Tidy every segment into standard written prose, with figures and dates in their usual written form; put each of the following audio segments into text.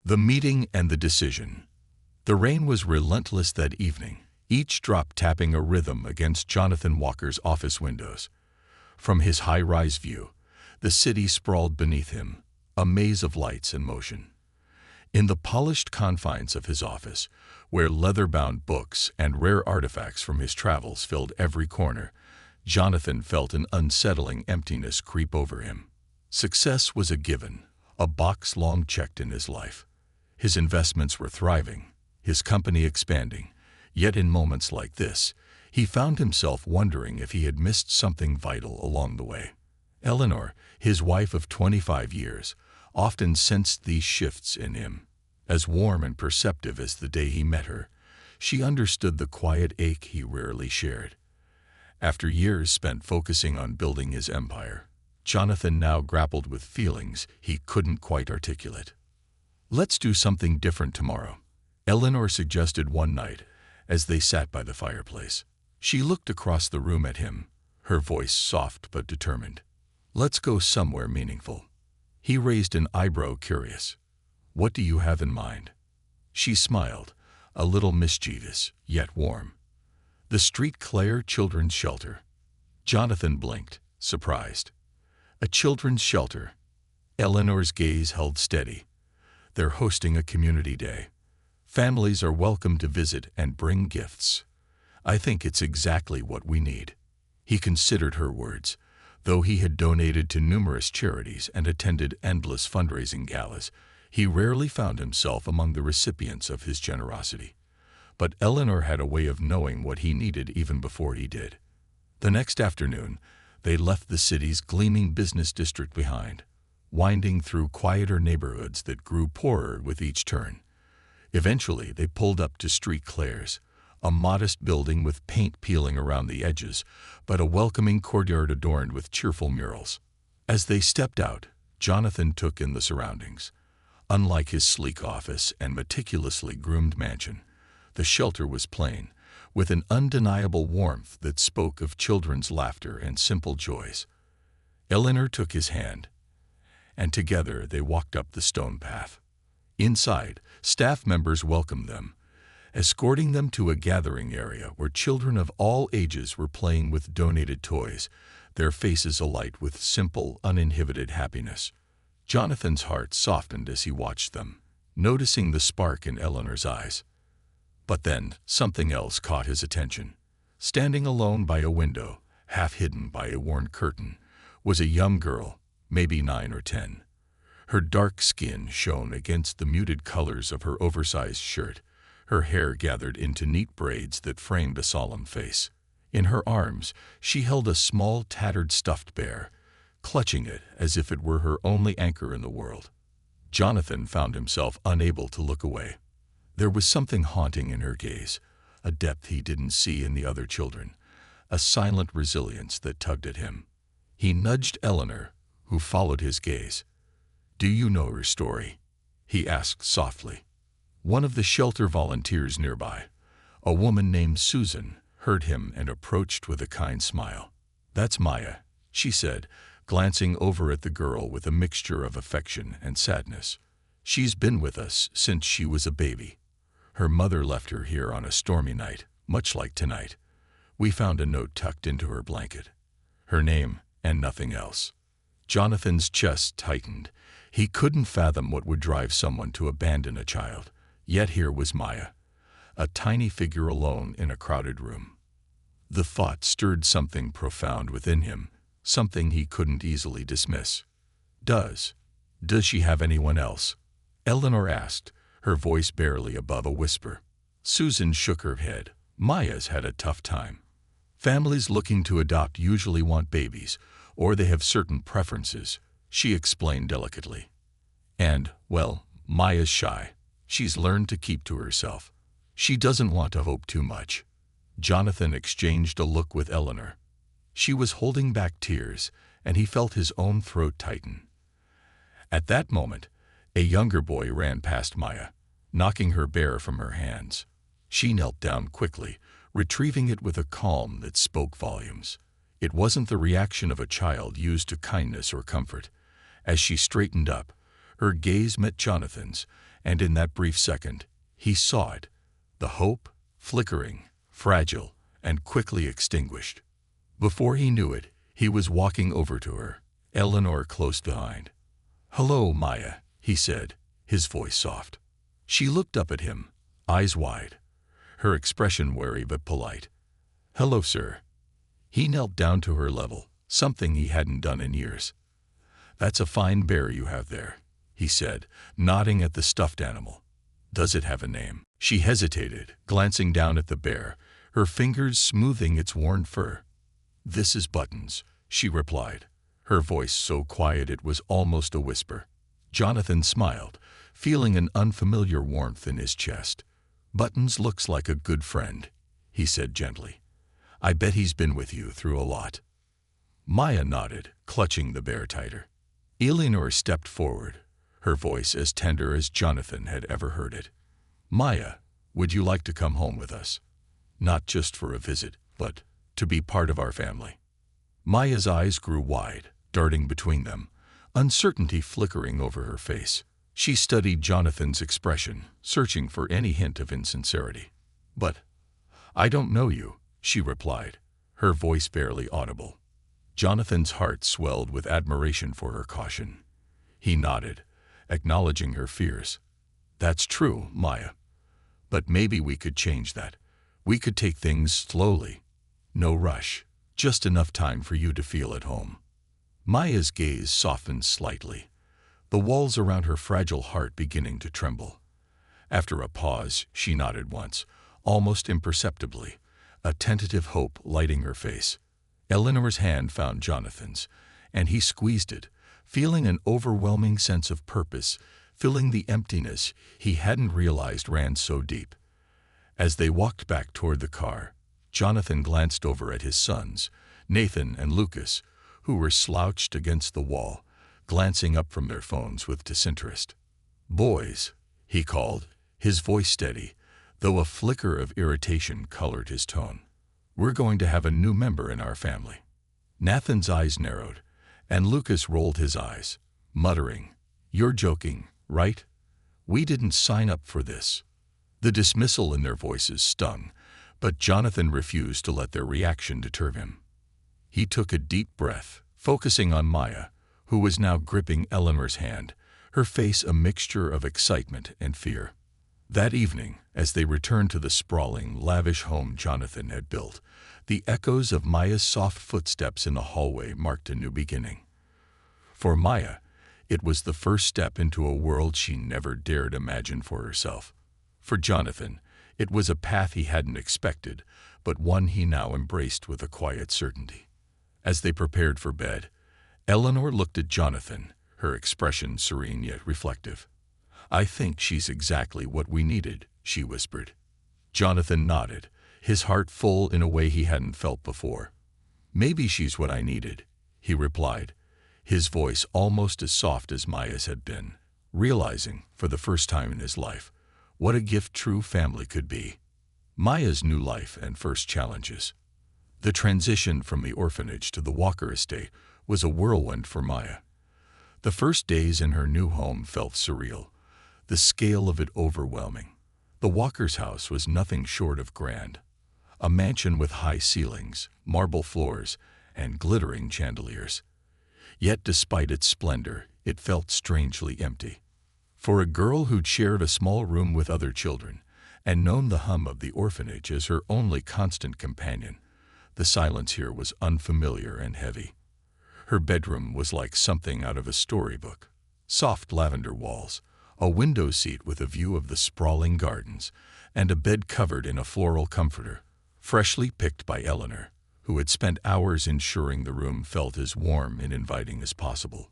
The meeting and the decision. The rain was relentless that evening, each drop tapping a rhythm against Jonathan Walker's office windows. From his high-rise view, the city sprawled beneath him, a maze of lights and motion. In the polished confines of his office, where leather-bound books and rare artifacts from his travels filled every corner, Jonathan felt an unsettling emptiness creep over him. Success was a given, a box long checked in his life. His investments were thriving, his company expanding, yet in moments like this, he found himself wondering if he had missed something vital along the way. Eleanor, his wife of 25 years, often sensed these shifts in him. As warm and perceptive as the day he met her, she understood the quiet ache he rarely shared. After years spent focusing on building his empire, Jonathan now grappled with feelings he couldn't quite articulate. "Let's do something different tomorrow," Eleanor suggested one night as they sat by the fireplace. She looked across the room at him, her voice soft but determined. "Let's go somewhere meaningful." He raised an eyebrow, curious. "What do you have in mind?" She smiled, a little mischievous, yet warm. "The Street Claire Children's Shelter." Jonathan blinked, surprised. "A children's shelter?" Eleanor's gaze held steady. "They're hosting a community day. Families are welcome to visit and bring gifts. I think it's exactly what we need." He considered her words. Though he had donated to numerous charities and attended endless fundraising galas, he rarely found himself among the recipients of his generosity. But Eleanor had a way of knowing what he needed even before he did. The next afternoon, they left the city's gleaming business district behind, winding through quieter neighborhoods that grew poorer with each turn. Eventually, they pulled up to Street Claire's, a modest building with paint peeling around the edges, but a welcoming courtyard adorned with cheerful murals. As they stepped out, Jonathan took in the surroundings. Unlike his sleek office and meticulously groomed mansion, the shelter was plain, with an undeniable warmth that spoke of children's laughter and simple joys. Eleanor took his hand, and together they walked up the stone path. Inside, staff members welcomed them, escorting them to a gathering area where children of all ages were playing with donated toys, their faces alight with simple, uninhibited happiness. Jonathan's heart softened as he watched them, noticing the spark in Eleanor's eyes. But then, something else caught his attention. Standing alone by a window, half hidden by a worn curtain, was a young girl, maybe 9 or 10. Her dark skin shone against the muted colors of her oversized shirt, her hair gathered into neat braids that framed a solemn face. In her arms, she held a small, tattered stuffed bear, clutching it as if it were her only anchor in the world. Jonathan found himself unable to look away. There was something haunting in her gaze, a depth he didn't see in the other children, a silent resilience that tugged at him. He nudged Eleanor, who followed his gaze. "Do you know her story?" he asked softly. One of the shelter volunteers nearby, a woman named Susan, heard him and approached with a kind smile. "That's Maya," she said, glancing over at the girl with a mixture of affection and sadness. "She's been with us since she was a baby. Her mother left her here on a stormy night, much like tonight. We found a note tucked into her blanket. Her name and nothing else." Jonathan's chest tightened. He couldn't fathom what would drive someone to abandon a child. Yet here was Maya, a tiny figure alone in a crowded room. The thought stirred something profound within him, something he couldn't easily dismiss. Does she have anyone else?" Eleanor asked, her voice barely above a whisper. Susan shook her head. "Maya's had a tough time. Families looking to adopt usually want babies, or they have certain preferences," she explained delicately. "And, well, Maya's shy. She's learned to keep to herself. She doesn't want to hope too much." Jonathan exchanged a look with Eleanor. She was holding back tears, and he felt his own throat tighten. At that moment, a younger boy ran past Maya, knocking her bear from her hands. She knelt down quickly, retrieving it with a calm that spoke volumes. It wasn't the reaction of a child used to kindness or comfort. As she straightened up, her gaze met Jonathan's, And in that brief second, he saw it, the hope, flickering, fragile, and quickly extinguished. Before he knew it, he was walking over to her, Eleanor close behind. "Hello, Maya," he said, his voice soft. She looked up at him, eyes wide, her expression wary but polite. "Hello, sir." He knelt down to her level, something he hadn't done in years. "That's a fine bear you have there," he said, nodding at the stuffed animal. "Does it have a name?" She hesitated, glancing down at the bear, her fingers smoothing its worn fur. "This is Buttons," she replied, her voice so quiet it was almost a whisper. Jonathan smiled, feeling an unfamiliar warmth in his chest. "Buttons looks like a good friend," he said gently. "I bet he's been with you through a lot." Maya nodded, clutching the bear tighter. Eleanor stepped forward, her voice as tender as Jonathan had ever heard it. "Maya, would you like to come home with us? Not just for a visit, but to be part of our family." Maya's eyes grew wide, darting between them, uncertainty flickering over her face. She studied Jonathan's expression, searching for any hint of insincerity. "But I don't know you," she replied, her voice barely audible. Jonathan's heart swelled with admiration for her caution. He nodded, acknowledging her fears. "That's true, Maya. But maybe we could change that. We could take things slowly. No rush, just enough time for you to feel at home." Maya's gaze softened slightly, the walls around her fragile heart beginning to tremble. After a pause, she nodded once, almost imperceptibly, a tentative hope lighting her face. Eleanor's hand found Jonathan's, and he squeezed it, feeling an overwhelming sense of purpose, filling the emptiness he hadn't realized ran so deep. As they walked back toward the car, Jonathan glanced over at his sons, Nathan and Lucas, who were slouched against the wall, glancing up from their phones with disinterest. "Boys," he called, his voice steady, though a flicker of irritation colored his tone. "We're going to have a new member in our family." Nathan's eyes narrowed, and Lucas rolled his eyes, muttering, "You're joking, right? We didn't sign up for this." The dismissal in their voices stung, but Jonathan refused to let their reaction deter him. He took a deep breath, focusing on Maya, who was now gripping Eleanor's hand, her face a mixture of excitement and fear. That evening, as they returned to the sprawling, lavish home Jonathan had built, the echoes of Maya's soft footsteps in the hallway marked a new beginning. For Maya, it was the first step into a world she never dared imagine for herself. For Jonathan, it was a path he hadn't expected, but one he now embraced with a quiet certainty. As they prepared for bed, Eleanor looked at Jonathan, her expression serene yet reflective. "I think she's exactly what we needed," she whispered. Jonathan nodded, his heart full in a way he hadn't felt before. "Maybe she's what I needed," he replied, his voice almost as soft as Maya's had been, realizing, for the first time in his life, what a gift true family could be. Maya's new life and first challenges. The transition from the orphanage to the Walker estate was a whirlwind for Maya. The first days in her new home felt surreal, the scale of it overwhelming. The Walker's house was nothing short of grand. A mansion with high ceilings, marble floors, and glittering chandeliers. Yet despite its splendor, it felt strangely empty. For a girl who'd shared a small room with other children, and known the hum of the orphanage as her only constant companion, the silence here was unfamiliar and heavy. Her bedroom was like something out of a storybook. Soft lavender walls, a window seat with a view of the sprawling gardens, and a bed covered in a floral comforter, freshly picked by Eleanor, who had spent hours ensuring the room felt as warm and inviting as possible.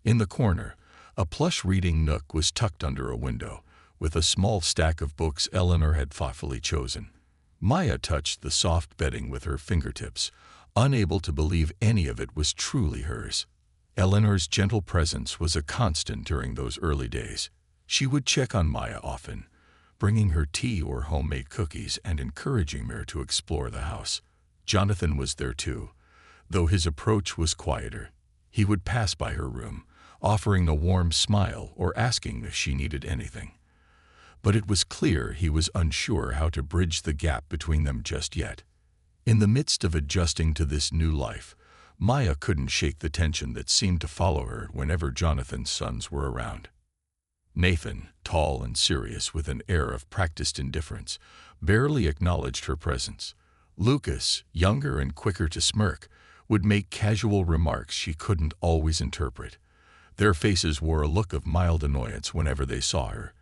In the corner, a plush reading nook was tucked under a window, with a small stack of books Eleanor had thoughtfully chosen. Maya touched the soft bedding with her fingertips, unable to believe any of it was truly hers. Eleanor's gentle presence was a constant during those early days. She would check on Maya often, bringing her tea or homemade cookies and encouraging her to explore the house. Jonathan was there too, though his approach was quieter. He would pass by her room, offering a warm smile or asking if she needed anything. but it was clear he was unsure how to bridge the gap between them just yet. In the midst of adjusting to this new life, Maya couldn't shake the tension that seemed to follow her whenever Jonathan's sons were around. Nathan, tall and serious with an air of practiced indifference, barely acknowledged her presence. Lucas, younger and quicker to smirk, would make casual remarks she couldn't always interpret. Their faces wore a look of mild annoyance whenever they saw her,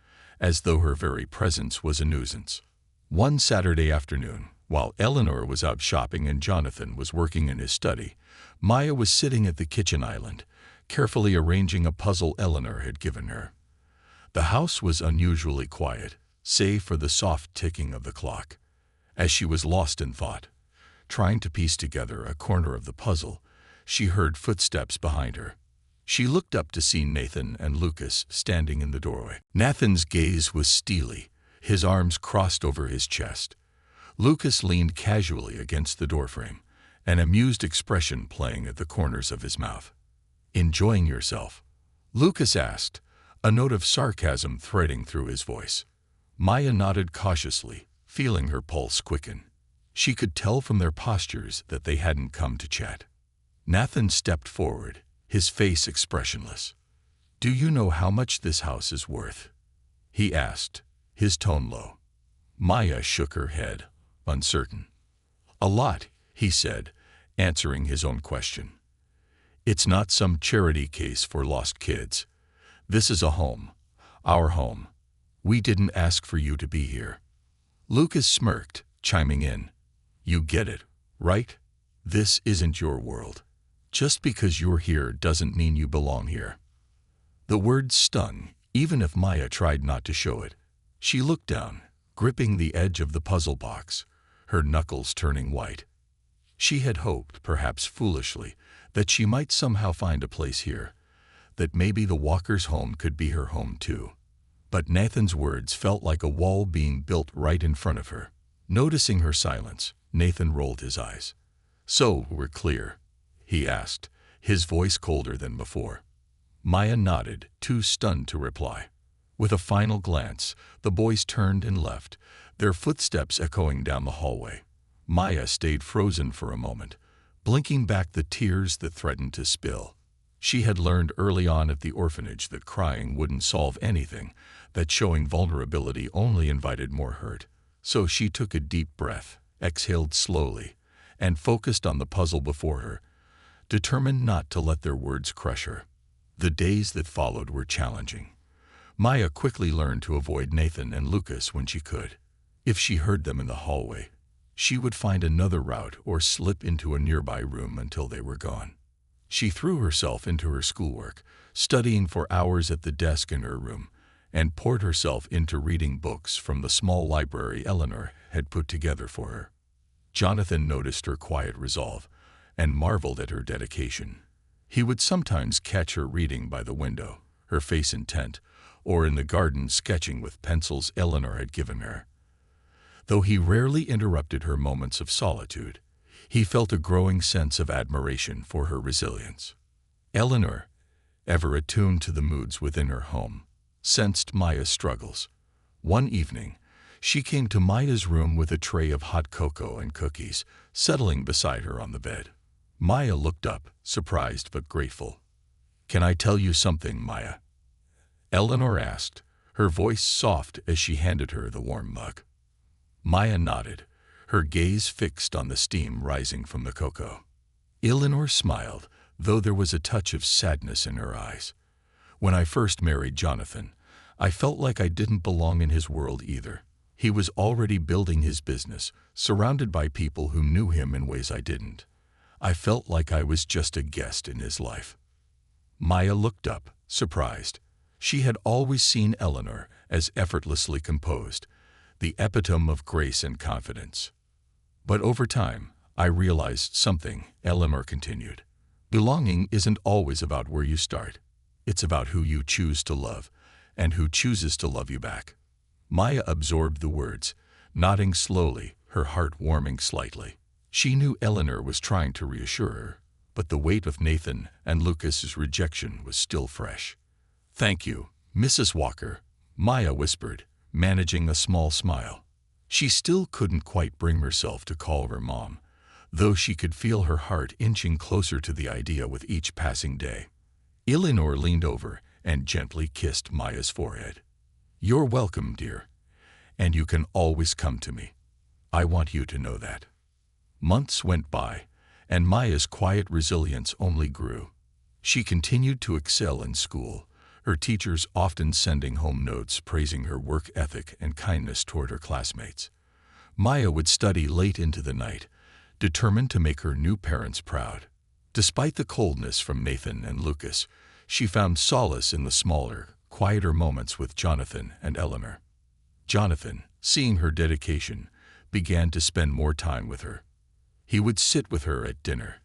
as though her very presence was a nuisance. One Saturday afternoon, while Eleanor was out shopping and Jonathan was working in his study, Maya was sitting at the kitchen island, carefully arranging a puzzle Eleanor had given her. The house was unusually quiet, save for the soft ticking of the clock. As she was lost in thought, trying to piece together a corner of the puzzle, she heard footsteps behind her. She looked up to see Nathan and Lucas standing in the doorway. Nathan's gaze was steely, his arms crossed over his chest. Lucas leaned casually against the doorframe, an amused expression playing at the corners of his mouth. "Enjoying yourself?" Lucas asked, a note of sarcasm threading through his voice. Maya nodded cautiously, feeling her pulse quicken. She could tell from their postures that they hadn't come to chat. Nathan stepped forward, his face expressionless. "Do you know how much this house is worth?" he asked, his tone low. Maya shook her head, uncertain. "A lot," he said, answering his own question. "It's not some charity case for lost kids. This is a home, our home. We didn't ask for you to be here." Lucas smirked, chiming in. "You get it, right? This isn't your world. Just because you're here doesn't mean you belong here." The words stung, even if Maya tried not to show it. She looked down, gripping the edge of the puzzle box, her knuckles turning white. She had hoped, perhaps foolishly, that she might somehow find a place here, that maybe the Walkers' home could be her home too. But Nathan's words felt like a wall being built right in front of her. Noticing her silence, Nathan rolled his eyes. "So, we're clear?" he asked, his voice colder than before. Maya nodded, too stunned to reply. With a final glance, the boys turned and left, their footsteps echoing down the hallway. Maya stayed frozen for a moment, blinking back the tears that threatened to spill. She had learned early on at the orphanage that crying wouldn't solve anything, that showing vulnerability only invited more hurt. So she took a deep breath, exhaled slowly, and focused on the puzzle before her, determined not to let their words crush her. The days that followed were challenging. Maya quickly learned to avoid Nathan and Lucas when she could. If she heard them in the hallway, she would find another route or slip into a nearby room until they were gone. She threw herself into her schoolwork, studying for hours at the desk in her room, and poured herself into reading books from the small library Eleanor had put together for her. Jonathan noticed her quiet resolve and marveled at her dedication. He would sometimes catch her reading by the window, her face intent, or in the garden sketching with pencils Eleanor had given her. Though he rarely interrupted her moments of solitude, he felt a growing sense of admiration for her resilience. Eleanor, ever attuned to the moods within her home, sensed Maya's struggles. One evening, she came to Maya's room with a tray of hot cocoa and cookies, settling beside her on the bed. Maya looked up, surprised but grateful. "Can I tell you something, Maya?" Eleanor asked, her voice soft as she handed her the warm mug. Maya nodded, her gaze fixed on the steam rising from the cocoa. Eleanor smiled, though there was a touch of sadness in her eyes. "When I first married Jonathan, I felt like I didn't belong in his world either. He was already building his business, surrounded by people who knew him in ways I didn't. I felt like I was just a guest in his life." Maya looked up, surprised. She had always seen Eleanor as effortlessly composed, the epitome of grace and confidence. "But over time, I realized something," Eleanor continued. "Belonging isn't always about where you start. It's about who you choose to love, and who chooses to love you back." Maya absorbed the words, nodding slowly, her heart warming slightly. She knew Eleanor was trying to reassure her, but the weight of Nathan and Lucas's rejection was still fresh. "Thank you, Mrs. Walker," Maya whispered, managing a small smile. She still couldn't quite bring herself to call her mom, though she could feel her heart inching closer to the idea with each passing day. Eleanor leaned over and gently kissed Maya's forehead. "You're welcome, dear, and you can always come to me. I want you to know that." Months went by, and Maya's quiet resilience only grew. She continued to excel in school, her teachers often sending home notes praising her work ethic and kindness toward her classmates. Maya would study late into the night, determined to make her new parents proud. Despite the coldness from Nathan and Lucas, she found solace in the smaller, quieter moments with Jonathan and Eleanor. Jonathan, seeing her dedication, began to spend more time with her. He would sit with her at dinner,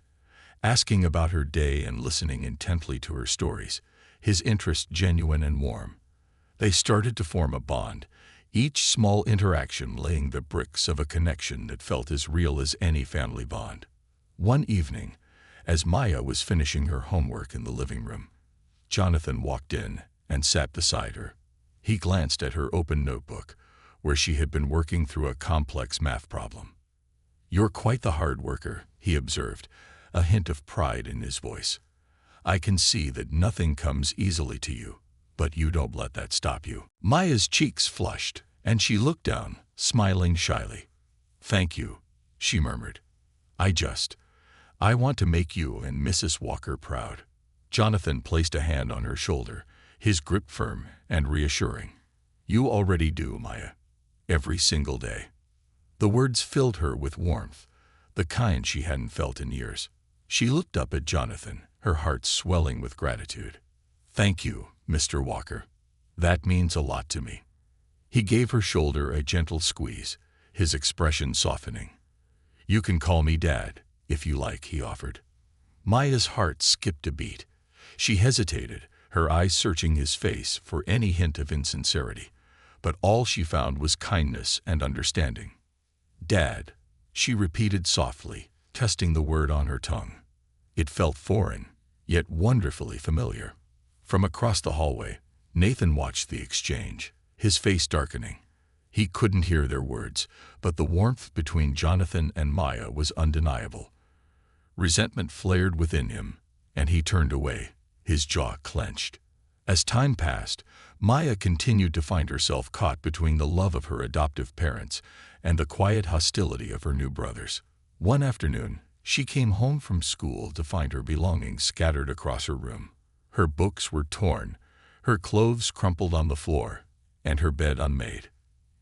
asking about her day and listening intently to her stories, his interest genuine and warm. They started to form a bond, each small interaction laying the bricks of a connection that felt as real as any family bond. One evening, as Maya was finishing her homework in the living room, Jonathan walked in and sat beside her. He glanced at her open notebook, where she had been working through a complex math problem. "You're quite the hard worker," he observed, a hint of pride in his voice. "I can see that nothing comes easily to you, but you don't let that stop you." Maya's cheeks flushed, and she looked down, smiling shyly. "Thank you," she murmured. I want to make you and Mrs. Walker proud." Jonathan placed a hand on her shoulder, his grip firm and reassuring. "You already do, Maya. Every single day." The words filled her with warmth, the kind she hadn't felt in years. She looked up at Jonathan, her heart swelling with gratitude. "Thank you, Mr. Walker. That means a lot to me." He gave her shoulder a gentle squeeze, his expression softening. "You can call me Dad, if you like," he offered. Maya's heart skipped a beat. She hesitated, her eyes searching his face for any hint of insincerity, but all she found was kindness and understanding. "Dad," she repeated softly, testing the word on her tongue. It felt foreign, yet wonderfully familiar. From across the hallway, Nathan watched the exchange, his face darkening. He couldn't hear their words, but the warmth between Jonathan and Maya was undeniable. Resentment flared within him, and he turned away, his jaw clenched. As time passed, Maya continued to find herself caught between the love of her adoptive parents and the quiet hostility of her new brothers. One afternoon, she came home from school to find her belongings scattered across her room. Her books were torn, her clothes crumpled on the floor, and her bed unmade.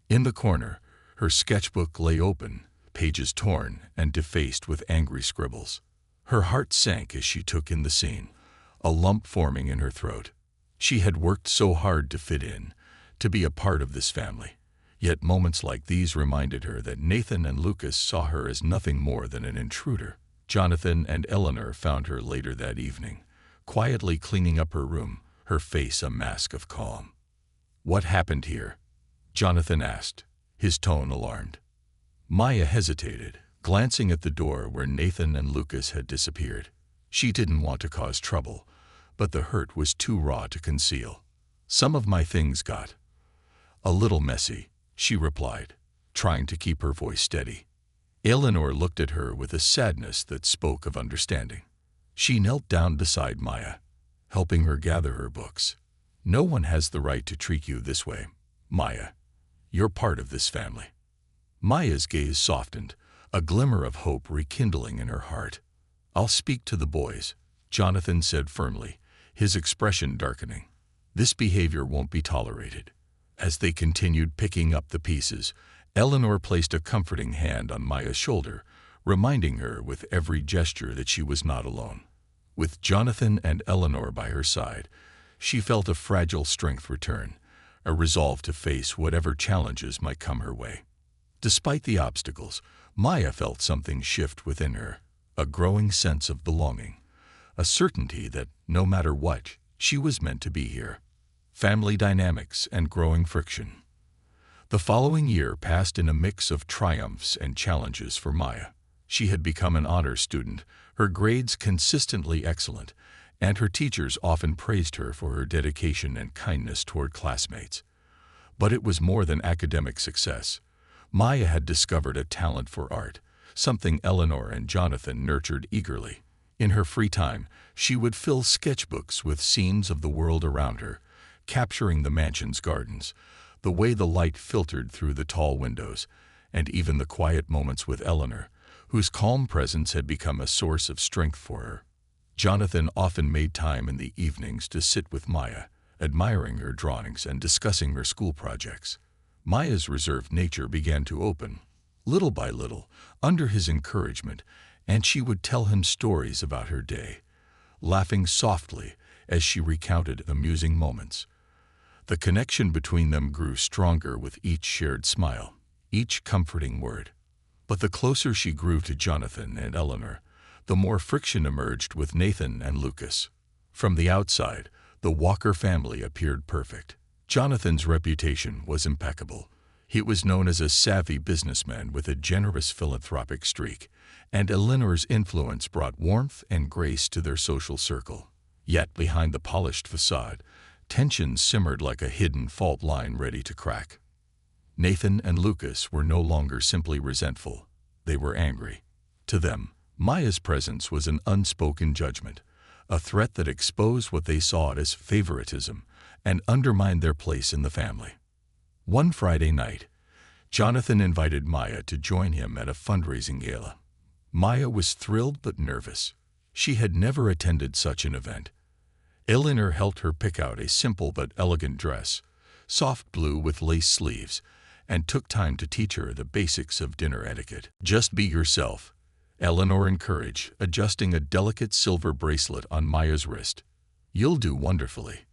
In the corner, her sketchbook lay open, pages torn and defaced with angry scribbles. Her heart sank as she took in the scene, a lump forming in her throat. She had worked so hard to fit in, to be a part of this family. Yet moments like these reminded her that Nathan and Lucas saw her as nothing more than an intruder. Jonathan and Eleanor found her later that evening, quietly cleaning up her room, her face a mask of calm. "What happened here?" Jonathan asked, his tone alarmed. Maya hesitated, glancing at the door where Nathan and Lucas had disappeared. She didn't want to cause trouble, but the hurt was too raw to conceal. "Some of my things got a little messy," she replied, trying to keep her voice steady. Eleanor looked at her with a sadness that spoke of understanding. She knelt down beside Maya, helping her gather her books. "No one has the right to treat you this way, Maya. You're part of this family." Maya's gaze softened, a glimmer of hope rekindling in her heart. "I'll speak to the boys," Jonathan said firmly, his expression darkening. "This behavior won't be tolerated." As they continued picking up the pieces, Eleanor placed a comforting hand on Maya's shoulder, reminding her with every gesture that she was not alone. With Jonathan and Eleanor by her side, she felt a fragile strength return, a resolve to face whatever challenges might come her way. Despite the obstacles, Maya felt something shift within her, a growing sense of belonging, a certainty that, no matter what, she was meant to be here. Family dynamics and growing friction. The following year passed in a mix of triumphs and challenges for Maya. She had become an honors student, her grades consistently excellent, and her teachers often praised her for her dedication and kindness toward classmates. But it was more than academic success. Maya had discovered a talent for art, something Eleanor and Jonathan nurtured eagerly. In her free time, she would fill sketchbooks with scenes of the world around her, capturing the mansion's gardens, the way the light filtered through the tall windows, and even the quiet moments with Eleanor, whose calm presence had become a source of strength for her. Jonathan often made time in the evenings to sit with Maya, admiring her drawings and discussing her school projects. Maya's reserved nature began to open, little by little, under his encouragement, and she would tell him stories about her day, laughing softly as she recounted amusing moments. The connection between them grew stronger with each shared smile, each comforting word. But the closer she grew to Jonathan and Eleanor, the more friction emerged with Nathan and Lucas. From the outside, the Walker family appeared perfect. Jonathan's reputation was impeccable. He was known as a savvy businessman with a generous philanthropic streak, and Eleanor's influence brought warmth and grace to their social circle. Yet behind the polished facade, tension simmered like a hidden fault line ready to crack. Nathan and Lucas were no longer simply resentful. They were angry. To them, Maya's presence was an unspoken judgment, a threat that exposed what they saw as favoritism and undermined their place in the family. One Friday night, Jonathan invited Maya to join him at a fundraising gala. Maya was thrilled but nervous. She had never attended such an event. Eleanor helped her pick out a simple but elegant dress, soft blue with lace sleeves, and took time to teach her the basics of dinner etiquette. "Just be yourself," Eleanor encouraged, adjusting a delicate silver bracelet on Maya's wrist. "You'll do wonderfully."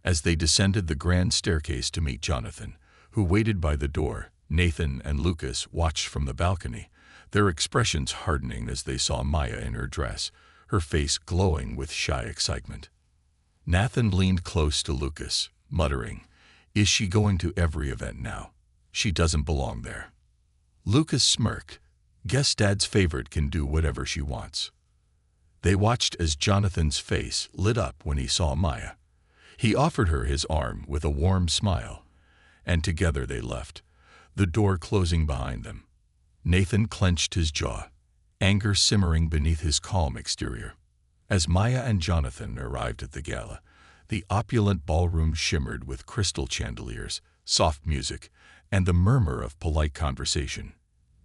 As they descended the grand staircase to meet Jonathan, who waited by the door, Nathan and Lucas watched from the balcony, their expressions hardening as they saw Maya in her dress, her face glowing with shy excitement. Nathan leaned close to Lucas, muttering, "Is she going to every event now? She doesn't belong there." Lucas smirked. "Guess Dad's favorite can do whatever she wants." They watched as Jonathan's face lit up when he saw Maya. He offered her his arm with a warm smile, and together they left, the door closing behind them. Nathan clenched his jaw, anger simmering beneath his calm exterior. As Maya and Jonathan arrived at the gala, the opulent ballroom shimmered with crystal chandeliers, soft music, and the murmur of polite conversation.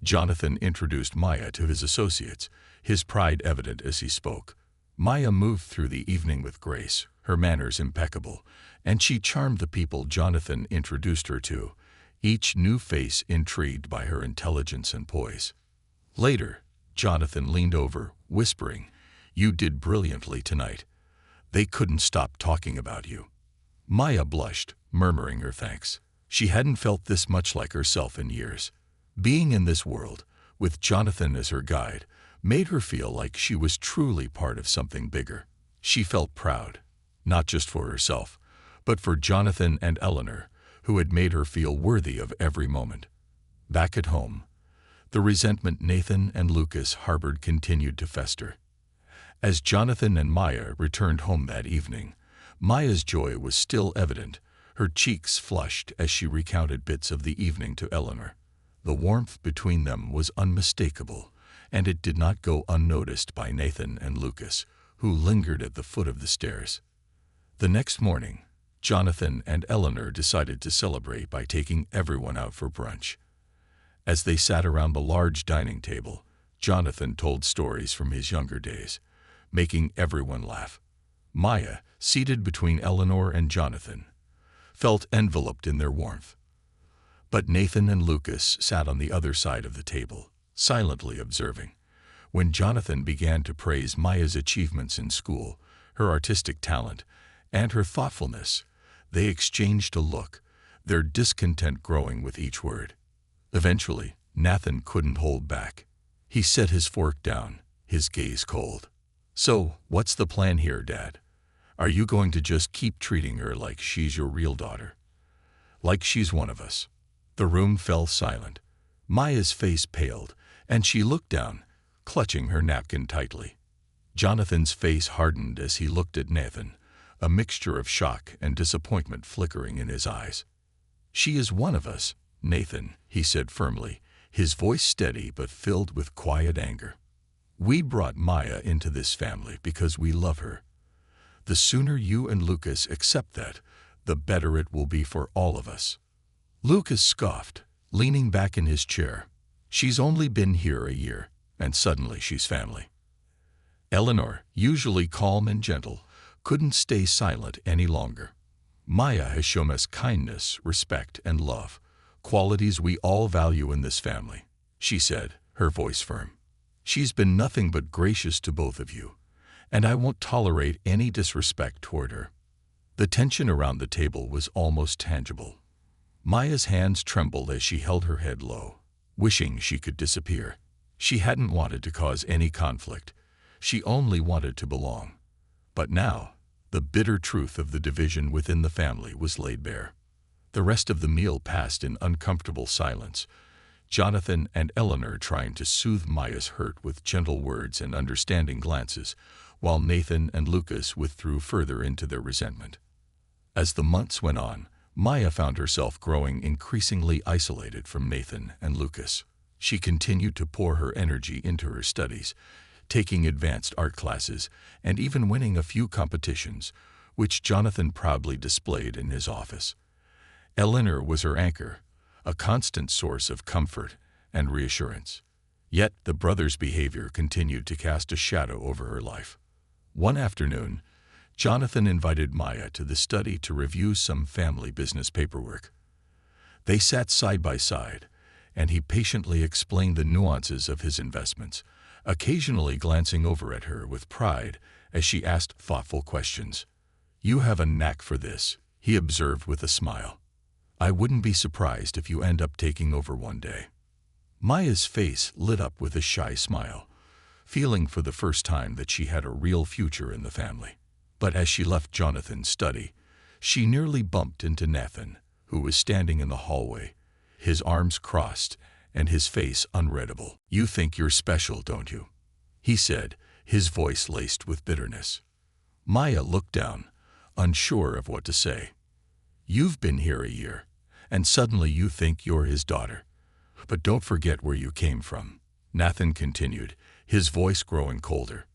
Jonathan introduced Maya to his associates, his pride evident as he spoke. Maya moved through the evening with grace, her manners impeccable, and she charmed the people Jonathan introduced her to, each new face intrigued by her intelligence and poise. Later, Jonathan leaned over, whispering, "You did brilliantly tonight. They couldn't stop talking about you." Maya blushed, murmuring her thanks. She hadn't felt this much like herself in years. Being in this world, with Jonathan as her guide, made her feel like she was truly part of something bigger. She felt proud, not just for herself, but for Jonathan and Eleanor, who had made her feel worthy of every moment. Back at home, the resentment Nathan and Lucas harbored continued to fester. As Jonathan and Maya returned home that evening, Maya's joy was still evident, her cheeks flushed as she recounted bits of the evening to Eleanor. The warmth between them was unmistakable, and it did not go unnoticed by Nathan and Lucas, who lingered at the foot of the stairs. The next morning, Jonathan and Eleanor decided to celebrate by taking everyone out for brunch. As they sat around the large dining table, Jonathan told stories from his younger days, making everyone laugh. Maya, seated between Eleanor and Jonathan, felt enveloped in their warmth. But Nathan and Lucas sat on the other side of the table, silently observing. When Jonathan began to praise Maya's achievements in school, her artistic talent, and her thoughtfulness, they exchanged a look, their discontent growing with each word. Eventually, Nathan couldn't hold back. He set his fork down, his gaze cold. "So, what's the plan here, Dad? Are you going to just keep treating her like she's your real daughter? Like she's one of us?" The room fell silent. Maya's face paled, and she looked down, clutching her napkin tightly. Jonathan's face hardened as he looked at Nathan, a mixture of shock and disappointment flickering in his eyes. "She is one of us, Nathan," he said firmly, his voice steady but filled with quiet anger. "We brought Maya into this family because we love her. The sooner you and Lucas accept that, the better it will be for all of us." Lucas scoffed, leaning back in his chair. "She's only been here a year, and suddenly she's family." Eleanor, usually calm and gentle, couldn't stay silent any longer. "Maya has shown us kindness, respect, and love, qualities we all value in this family," she said, her voice firm. "She's been nothing but gracious to both of you, and I won't tolerate any disrespect toward her." The tension around the table was almost tangible. Maya's hands trembled as she held her head low, wishing she could disappear. She hadn't wanted to cause any conflict. She only wanted to belong. But now, the bitter truth of the division within the family was laid bare. The rest of the meal passed in uncomfortable silence, Jonathan and Eleanor trying to soothe Maya's hurt with gentle words and understanding glances, while Nathan and Lucas withdrew further into their resentment. As the months went on, Maya found herself growing increasingly isolated from Nathan and Lucas. She continued to pour her energy into her studies, taking advanced art classes and even winning a few competitions, which Jonathan proudly displayed in his office. Eleanor was her anchor, a constant source of comfort and reassurance. Yet the brothers' behavior continued to cast a shadow over her life. One afternoon, Jonathan invited Maya to the study to review some family business paperwork. They sat side by side, and he patiently explained the nuances of his investments, occasionally glancing over at her with pride as she asked thoughtful questions. "You have a knack for this," he observed with a smile. "I wouldn't be surprised if you end up taking over one day." Maya's face lit up with a shy smile, feeling for the first time that she had a real future in the family. But as she left Jonathan's study, she nearly bumped into Nathan, who was standing in the hallway, his arms crossed and his face unreadable. "You think you're special, don't you?" he said, his voice laced with bitterness. Maya looked down, unsure of what to say. "You've been here a year, and suddenly you think you're his daughter. But don't forget where you came from," Nathan continued, his voice growing colder.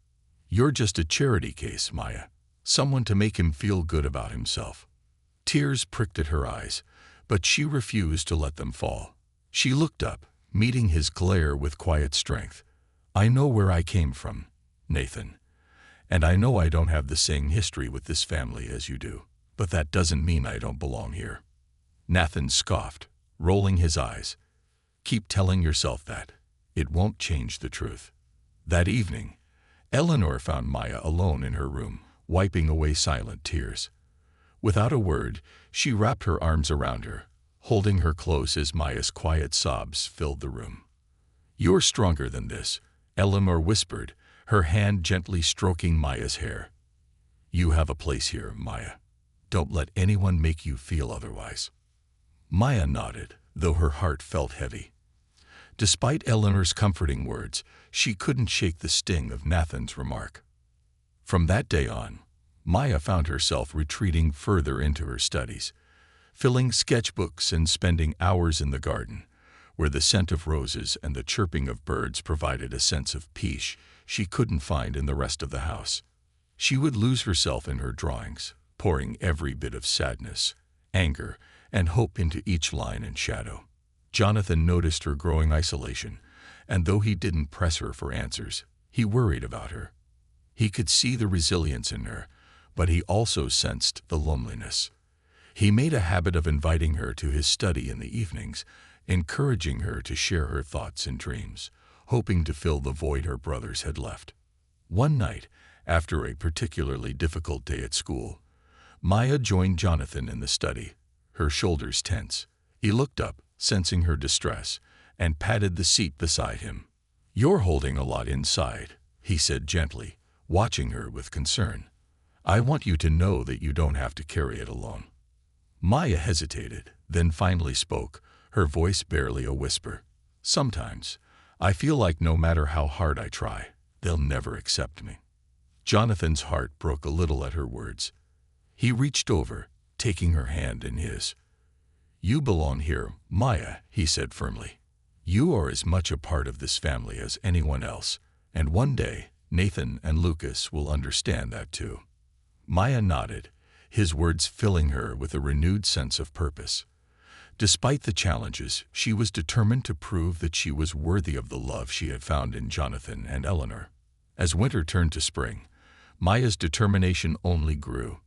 "You're just a charity case, Maya. Someone to make him feel good about himself." Tears pricked at her eyes, but she refused to let them fall. She looked up, meeting his glare with quiet strength. "I know where I came from, Nathan, and I know I don't have the same history with this family as you do, but that doesn't mean I don't belong here." Nathan scoffed, rolling his eyes. "Keep telling yourself that. It won't change the truth." That evening, Eleanor found Maya alone in her room, wiping away silent tears. Without a word, she wrapped her arms around her, holding her close as Maya's quiet sobs filled the room. "You're stronger than this," Eleanor whispered, her hand gently stroking Maya's hair. "You have a place here, Maya. Don't let anyone make you feel otherwise." Maya nodded, though her heart felt heavy. Despite Eleanor's comforting words, she couldn't shake the sting of Nathan's remark. From that day on, Maya found herself retreating further into her studies, filling sketchbooks and spending hours in the garden, where the scent of roses and the chirping of birds provided a sense of peace she couldn't find in the rest of the house. She would lose herself in her drawings, pouring every bit of sadness, anger, and hope into each line and shadow. Jonathan noticed her growing isolation, and though he didn't press her for answers, he worried about her. He could see the resilience in her, but he also sensed the loneliness. He made a habit of inviting her to his study in the evenings, encouraging her to share her thoughts and dreams, hoping to fill the void her brothers had left. One night, after a particularly difficult day at school, Maya joined Jonathan in the study, her shoulders tense. He looked up, sensing her distress, and patted the seat beside him. "You're holding a lot inside," he said gently, watching her with concern. "I want you to know that you don't have to carry it alone." Maya hesitated, then finally spoke, her voice barely a whisper. "Sometimes, I feel like no matter how hard I try, they'll never accept me." Jonathan's heart broke a little at her words. He reached over, taking her hand in his. "You belong here, Maya," he said firmly. "You are as much a part of this family as anyone else, and one day Nathan and Lucas will understand that too." Maya nodded, his words filling her with a renewed sense of purpose. Despite the challenges, she was determined to prove that she was worthy of the love she had found in Jonathan and Eleanor. As winter turned to spring, Maya's determination only grew.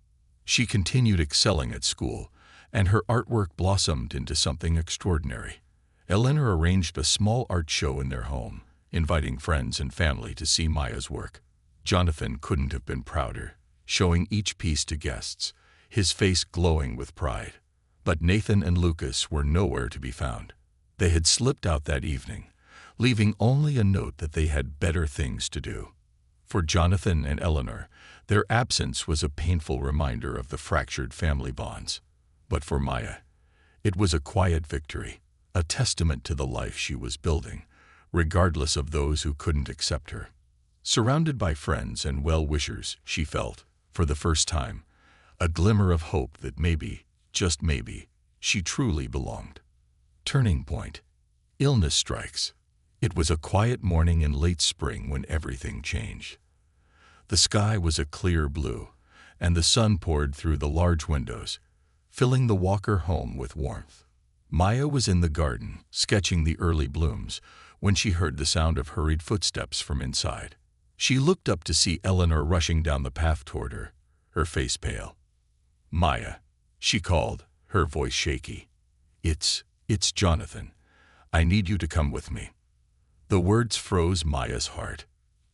She continued excelling at school, and her artwork blossomed into something extraordinary. Eleanor arranged a small art show in their home, inviting friends and family to see Maya's work. Jonathan couldn't have been prouder, showing each piece to guests, his face glowing with pride. But Nathan and Lucas were nowhere to be found. They had slipped out that evening, leaving only a note that they had better things to do. For Jonathan and Eleanor, their absence was a painful reminder of the fractured family bonds. But for Maya, it was a quiet victory, a testament to the life she was building, regardless of those who couldn't accept her. Surrounded by friends and well-wishers, she felt, for the first time, a glimmer of hope that maybe, just maybe, she truly belonged. Turning point. Illness strikes. It was a quiet morning in late spring when everything changed. The sky was a clear blue, and the sun poured through the large windows, filling the Walker home with warmth. Maya was in the garden, sketching the early blooms, when she heard the sound of hurried footsteps from inside. She looked up to see Eleanor rushing down the path toward her, her face pale. "Maya," she called, her voice shaky. It's Jonathan. I need you to come with me." The words froze Maya's heart.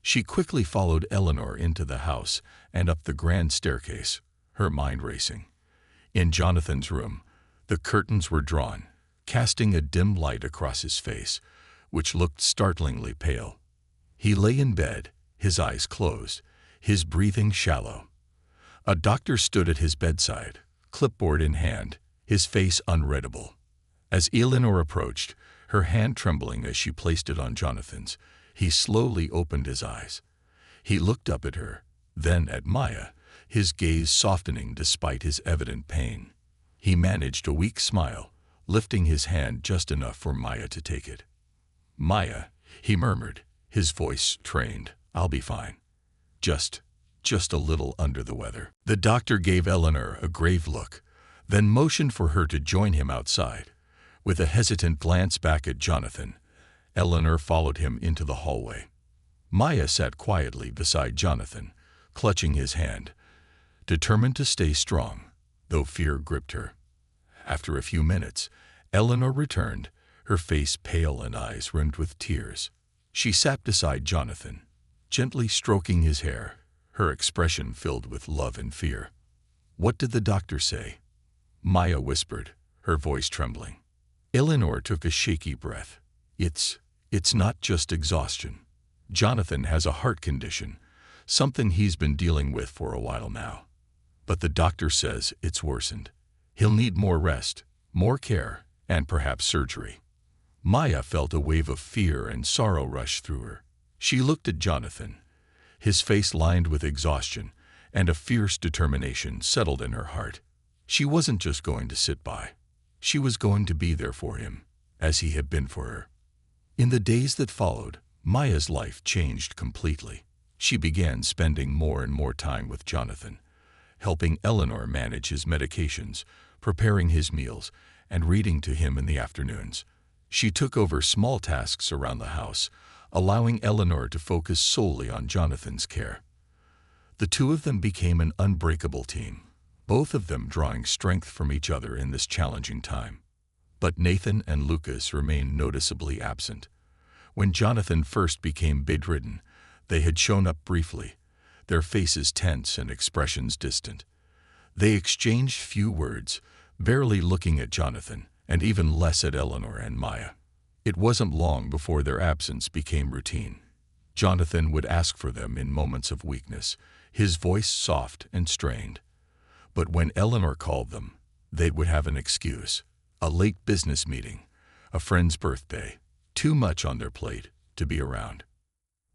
She quickly followed Eleanor into the house and up the grand staircase, her mind racing. In Jonathan's room, the curtains were drawn, casting a dim light across his face, which looked startlingly pale. He lay in bed, his eyes closed, his breathing shallow. A doctor stood at his bedside, clipboard in hand, his face unreadable. As Eleanor approached, her hand trembling as she placed it on Jonathan's, he slowly opened his eyes. He looked up at her, then at Maya, his gaze softening despite his evident pain. He managed a weak smile, lifting his hand just enough for Maya to take it. "Maya," he murmured, his voice trained, "I'll be fine. Just a little under the weather." The doctor gave Eleanor a grave look, then motioned for her to join him outside. With a hesitant glance back at Jonathan, Eleanor followed him into the hallway. Maya sat quietly beside Jonathan, clutching his hand, determined to stay strong, though fear gripped her. After a few minutes, Eleanor returned, her face pale and eyes rimmed with tears. She sat beside Jonathan, gently stroking his hair, her expression filled with love and fear. "What did the doctor say?" Maya whispered, her voice trembling. Eleanor took a shaky breath. It's not just exhaustion. Jonathan has a heart condition, something he's been dealing with for a while now. But the doctor says it's worsened. He'll need more rest, more care, and perhaps surgery." Maya felt a wave of fear and sorrow rush through her. She looked at Jonathan. His face lined with exhaustion, and a fierce determination settled in her heart. She wasn't just going to sit by. She was going to be there for him, as he had been for her. In the days that followed, Maya's life changed completely. She began spending more and more time with Jonathan, helping Eleanor manage his medications, preparing his meals, and reading to him in the afternoons. She took over small tasks around the house, allowing Eleanor to focus solely on Jonathan's care. The two of them became an unbreakable team, both of them drawing strength from each other in this challenging time. But Nathan and Lucas remained noticeably absent. When Jonathan first became bedridden, they had shown up briefly, their faces tense and expressions distant. They exchanged few words, barely looking at Jonathan, and even less at Eleanor and Maya. It wasn't long before their absence became routine. Jonathan would ask for them in moments of weakness, his voice soft and strained. But when Eleanor called them, they would have an excuse: a late business meeting, a friend's birthday, too much on their plate to be around.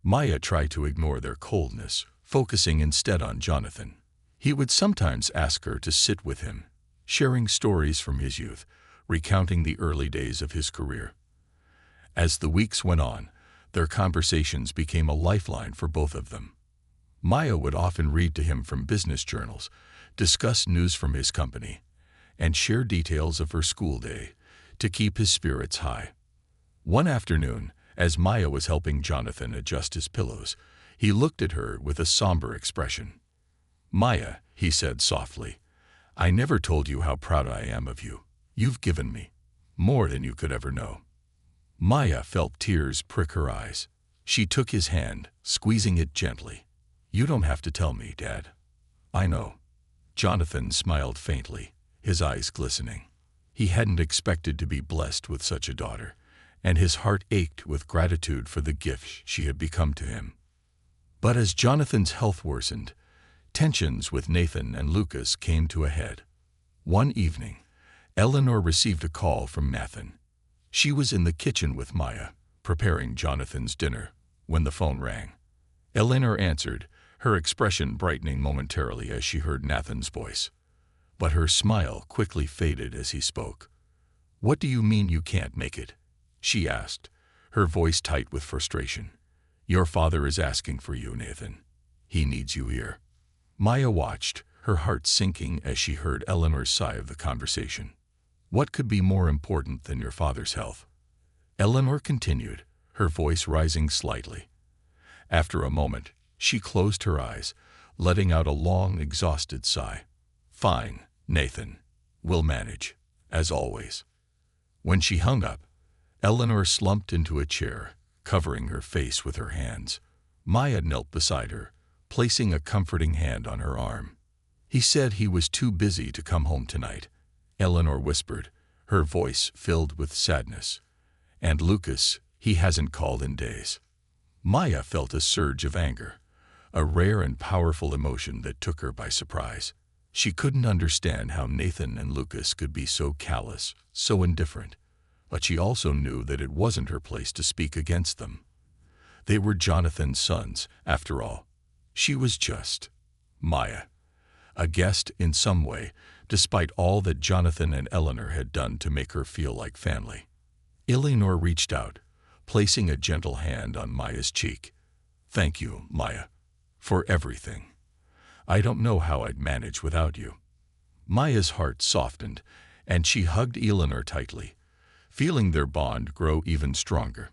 Maya tried to ignore their coldness, focusing instead on Jonathan. He would sometimes ask her to sit with him, sharing stories from his youth, recounting the early days of his career. As the weeks went on, their conversations became a lifeline for both of them. Maya would often read to him from business journals, discuss news from his company, and share details of her school day to keep his spirits high. One afternoon, as Maya was helping Jonathan adjust his pillows, he looked at her with a somber expression. "Maya," he said softly, "I never told you how proud I am of you. You've given me more than you could ever know." Maya felt tears prick her eyes. She took his hand, squeezing it gently. "You don't have to tell me, Dad. I know." Jonathan smiled faintly, his eyes glistening. He hadn't expected to be blessed with such a daughter, and his heart ached with gratitude for the gift she had become to him. But as Jonathan's health worsened, tensions with Nathan and Lucas came to a head. One evening, Eleanor received a call from Nathan. She was in the kitchen with Maya, preparing Jonathan's dinner, when the phone rang. Eleanor answered, her expression brightening momentarily as she heard Nathan's voice. But her smile quickly faded as he spoke. "What do you mean you can't make it?" she asked, her voice tight with frustration. "Your father is asking for you, Nathan. He needs you here." Maya watched, her heart sinking as she heard Eleanor's side of the conversation. "What could be more important than your father's health?" Eleanor continued, her voice rising slightly. After a moment, she closed her eyes, letting out a long, exhausted sigh. "Fine, Nathan. We'll manage, as always." When she hung up, Eleanor slumped into a chair, covering her face with her hands. Maya knelt beside her, placing a comforting hand on her arm. "He said he was too busy to come home tonight," Eleanor whispered, her voice filled with sadness. "And Lucas, he hasn't called in days." Maya felt a surge of anger, a rare and powerful emotion that took her by surprise. She couldn't understand how Nathan and Lucas could be so callous, so indifferent, but she also knew that it wasn't her place to speak against them. They were Jonathan's sons, after all. She was just Maya, a guest in some way, despite all that Jonathan and Eleanor had done to make her feel like family. Eleanor reached out, placing a gentle hand on Maya's cheek. "Thank you, Maya, for everything. I don't know how I'd manage without you." Maya's heart softened, and she hugged Eleanor tightly, feeling their bond grow even stronger.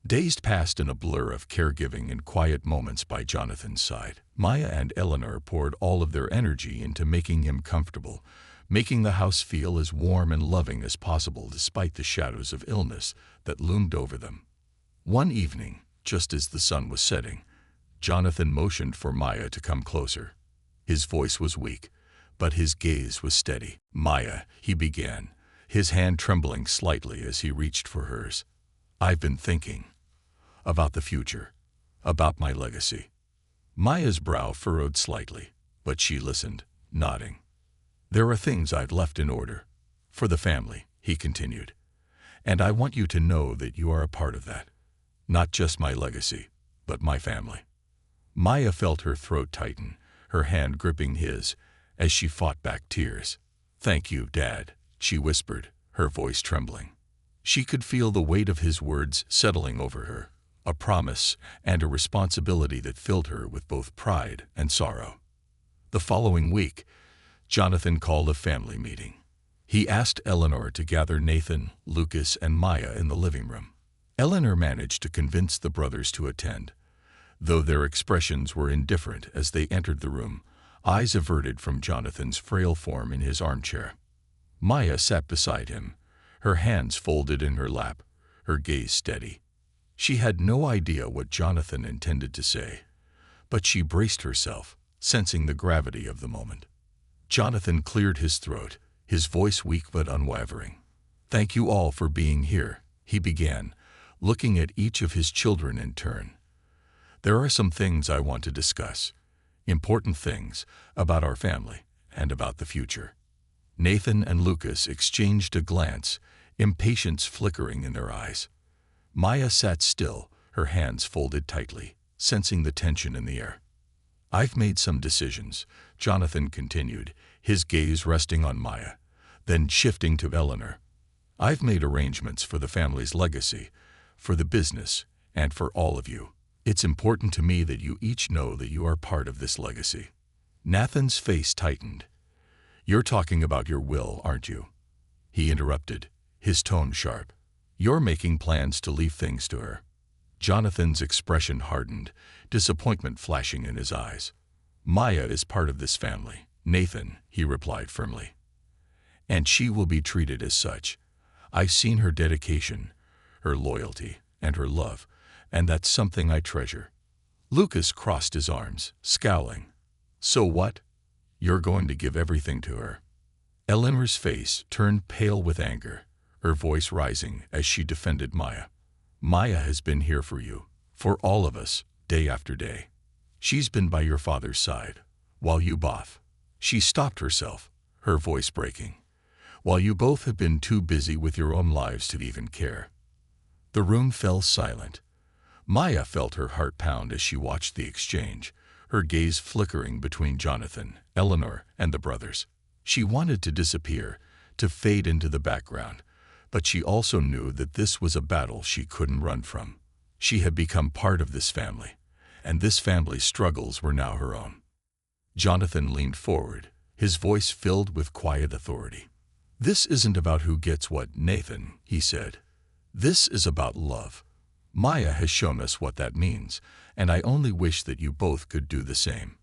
Days passed in a blur of caregiving and quiet moments by Jonathan's side. Maya and Eleanor poured all of their energy into making him comfortable, making the house feel as warm and loving as possible despite the shadows of illness that loomed over them. One evening, just as the sun was setting, Jonathan motioned for Maya to come closer. His voice was weak, but his gaze was steady. "Maya," he began, his hand trembling slightly as he reached for hers. "I've been thinking about the future, about my legacy." Maya's brow furrowed slightly, but she listened, nodding. "There are things I've left in order for the family," he continued, "and I want you to know that you are a part of that. Not just my legacy, but my family." Maya felt her throat tighten, her hand gripping his, as she fought back tears. "Thank you, Dad," she whispered, her voice trembling. She could feel the weight of his words settling over her, a promise and a responsibility that filled her with both pride and sorrow. The following week, Jonathan called a family meeting. He asked Eleanor to gather Nathan, Lucas, and Maya in the living room. Eleanor managed to convince the brothers to attend, though their expressions were indifferent as they entered the room, eyes averted from Jonathan's frail form in his armchair. Maya sat beside him, her hands folded in her lap, her gaze steady. She had no idea what Jonathan intended to say, but she braced herself, sensing the gravity of the moment. Jonathan cleared his throat, his voice weak but unwavering. "Thank you all for being here," he began, looking at each of his children in turn. "There are some things I want to discuss, important things about our family and about the future." Nathan and Lucas exchanged a glance, impatience flickering in their eyes. Maya sat still, her hands folded tightly, sensing the tension in the air. "I've made some decisions," Jonathan continued, his gaze resting on Maya, then shifting to Eleanor. I've made arrangements for the family's legacy, for the business, and for all of you. It's important to me that you each know that you are part of this legacy." Nathan's face tightened. "You're talking about your will, aren't you?" he interrupted, his tone sharp. "You're making plans to leave things to her." Jonathan's expression hardened, disappointment flashing in his eyes. "Maya is part of this family, Nathan," he replied firmly. "And she will be treated as such. I've seen her dedication, her loyalty, and her love, and that's something I treasure." Lucas crossed his arms, scowling. "So what? You're going to give everything to her?" Eleanor's face turned pale with anger, her voice rising as she defended Maya. "Maya has been here for you, for all of us, day after day. She's been by your father's side, while you both—" She stopped herself, her voice breaking. "While you both have been too busy with your own lives to even care." The room fell silent. Maya felt her heart pound as she watched the exchange, her gaze flickering between Jonathan, Eleanor, and the brothers. She wanted to disappear, to fade into the background, but she also knew that this was a battle she couldn't run from. She had become part of this family, and this family's struggles were now her own. Jonathan leaned forward, his voice filled with quiet authority. "This isn't about who gets what, Nathan," he said. "This is about love. Maya has shown us what that means, and I only wish that you both could do the same."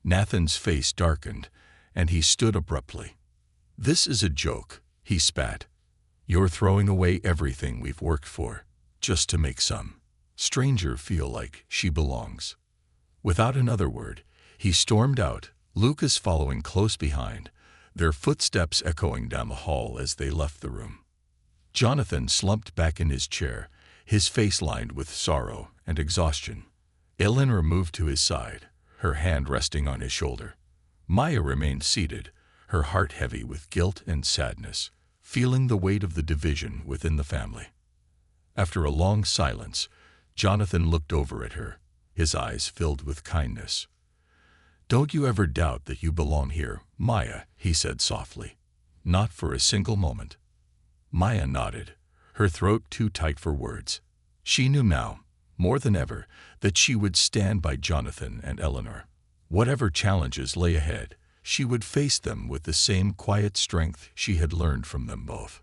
Nathan's face darkened, and he stood abruptly. "This is a joke," he spat. "You're throwing away everything we've worked for, just to make some stranger feel like she belongs." Without another word, he stormed out, Lucas following close behind, their footsteps echoing down the hall as they left the room. Jonathan slumped back in his chair, his face lined with sorrow and exhaustion. Eleanor moved to his side, her hand resting on his shoulder. Maya remained seated, her heart heavy with guilt and sadness, feeling the weight of the division within the family. After a long silence, Jonathan looked over at her, his eyes filled with kindness. "Don't you ever doubt that you belong here, Maya," he said softly. "Not for a single moment." Maya nodded, her throat too tight for words. She knew now, more than ever, that she would stand by Jonathan and Eleanor. Whatever challenges lay ahead, she would face them with the same quiet strength she had learned from them both.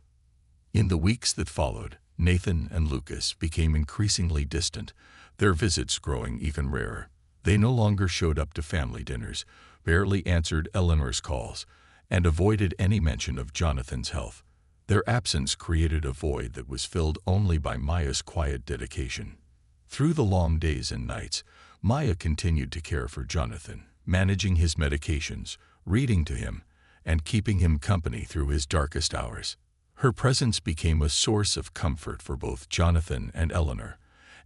In the weeks that followed, Nathan and Lucas became increasingly distant, their visits growing even rarer. They no longer showed up to family dinners, barely answered Eleanor's calls, and avoided any mention of Jonathan's health. Their absence created a void that was filled only by Maya's quiet dedication. Through the long days and nights, Maya continued to care for Jonathan, managing his medications, reading to him, and keeping him company through his darkest hours. Her presence became a source of comfort for both Jonathan and Eleanor,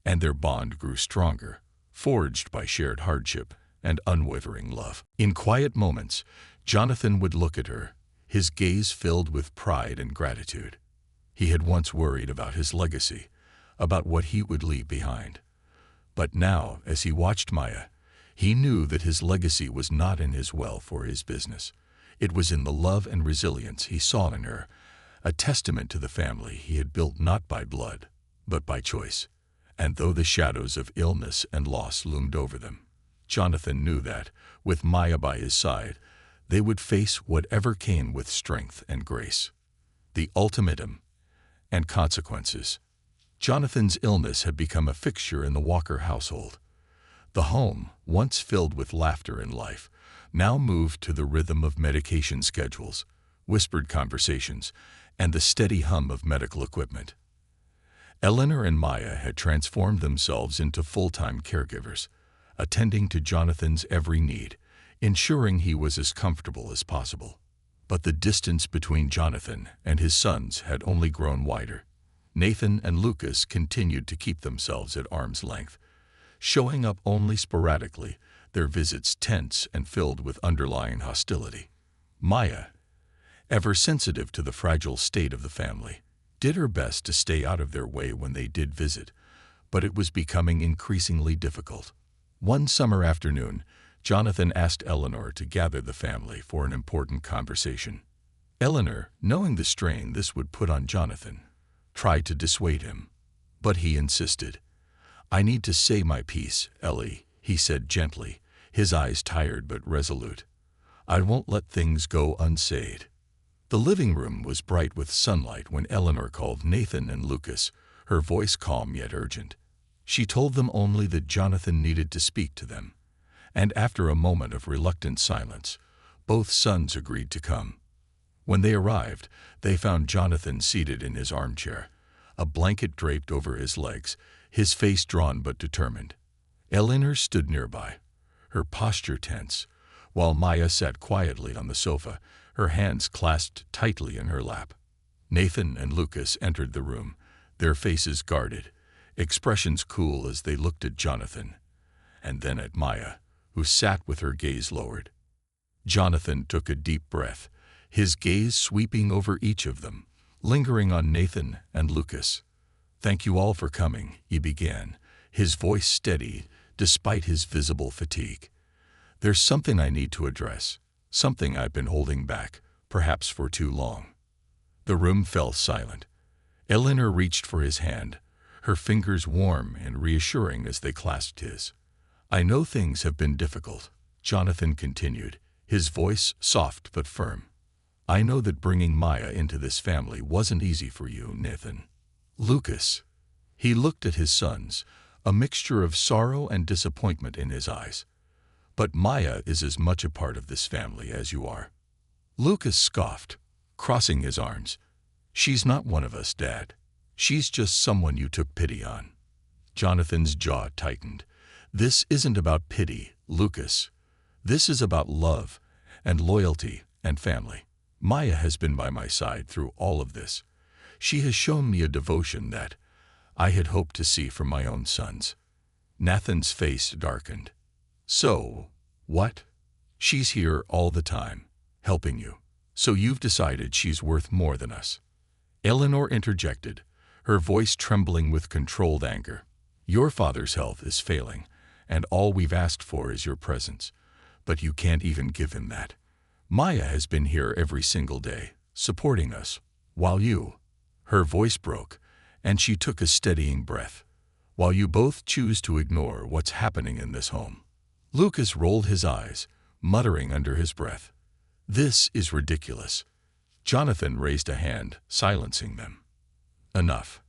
and their bond grew stronger, forged by shared hardship and unwavering love. In quiet moments, Jonathan would look at her, his gaze filled with pride and gratitude. He had once worried about his legacy, about what he would leave behind. But now, as he watched Maya, he knew that his legacy was not in his wealth or his business. It was in the love and resilience he saw in her, a testament to the family he had built not by blood, but by choice. And though the shadows of illness and loss loomed over them, Jonathan knew that, with Maya by his side, they would face whatever came with strength and grace. The ultimatum and consequences. Jonathan's illness had become a fixture in the Walker household. The home, once filled with laughter and life, now moved to the rhythm of medication schedules, whispered conversations, and the steady hum of medical equipment. Eleanor and Maya had transformed themselves into full-time caregivers, attending to Jonathan's every need, ensuring he was as comfortable as possible. But the distance between Jonathan and his sons had only grown wider. Nathan and Lucas continued to keep themselves at arm's length, showing up only sporadically, their visits tense and filled with underlying hostility. Maya, ever sensitive to the fragile state of the family, did her best to stay out of their way when they did visit, but it was becoming increasingly difficult. One summer afternoon, Jonathan asked Eleanor to gather the family for an important conversation. Eleanor, knowing the strain this would put on Jonathan, tried to dissuade him, but he insisted. "I need to say my piece, Ellie," he said gently, his eyes tired but resolute. "I won't let things go unsaid." The living room was bright with sunlight when Eleanor called Nathan and Lucas, her voice calm yet urgent. She told them only that Jonathan needed to speak to them, and after a moment of reluctant silence, both sons agreed to come. When they arrived, they found Jonathan seated in his armchair, a blanket draped over his legs, his face drawn but determined. Eleanor stood nearby, her posture tense, while Maya sat quietly on the sofa, her hands clasped tightly in her lap. Nathan and Lucas entered the room, their faces guarded, expressions cool as they looked at Jonathan, and then at Maya, who sat with her gaze lowered. Jonathan took a deep breath, his gaze sweeping over each of them, lingering on Nathan and Lucas. "Thank you all for coming," he began, his voice steady despite his visible fatigue. "There's something I need to address, something I've been holding back, perhaps for too long." The room fell silent. Eleanor reached for his hand, her fingers warm and reassuring as they clasped his. "I know things have been difficult," Jonathan continued, his voice soft but firm. "I know that bringing Maya into this family wasn't easy for you, Nathan." Lucas. He looked at his sons, a mixture of sorrow and disappointment in his eyes. "But Maya is as much a part of this family as you are." Lucas scoffed, crossing his arms. "She's not one of us, Dad. She's just someone you took pity on." Jonathan's jaw tightened. "This isn't about pity, Lucas. This is about love and loyalty and family. Maya has been by my side through all of this. She has shown me a devotion that I had hoped to see from my own sons." Nathan's face darkened. "So, what? She's here all the time, helping you. So you've decided she's worth more than us." Eleanor interjected, her voice trembling with controlled anger. "Your father's health is failing, and all we've asked for is your presence. But you can't even give him that. Maya has been here every single day, supporting us, while you—" Her voice broke, and she took a steadying breath. "While you both choose to ignore what's happening in this home." Lucas rolled his eyes, muttering under his breath, "This is ridiculous." Jonathan raised a hand, silencing them. "Enough.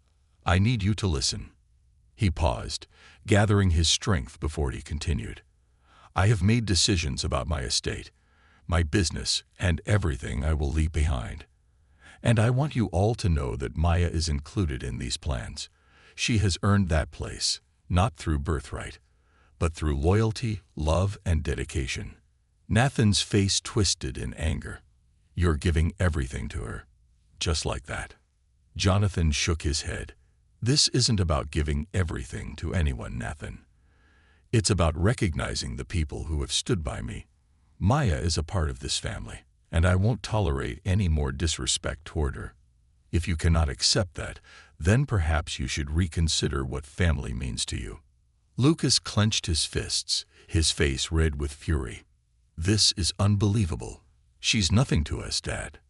I need you to listen." He paused, gathering his strength before he continued. "I have made decisions about my estate, my business, and everything I will leave behind. And I want you all to know that Maya is included in these plans. She has earned that place, not through birthright, but through loyalty, love, and dedication." Nathan's face twisted in anger. "You're giving everything to her, just like that." Jonathan shook his head. "This isn't about giving everything to anyone, Nathan. It's about recognizing the people who have stood by me. Maya is a part of this family, and I won't tolerate any more disrespect toward her. If you cannot accept that, then perhaps you should reconsider what family means to you." Lucas clenched his fists, his face red with fury. "This is unbelievable. She's nothing to us, Dad.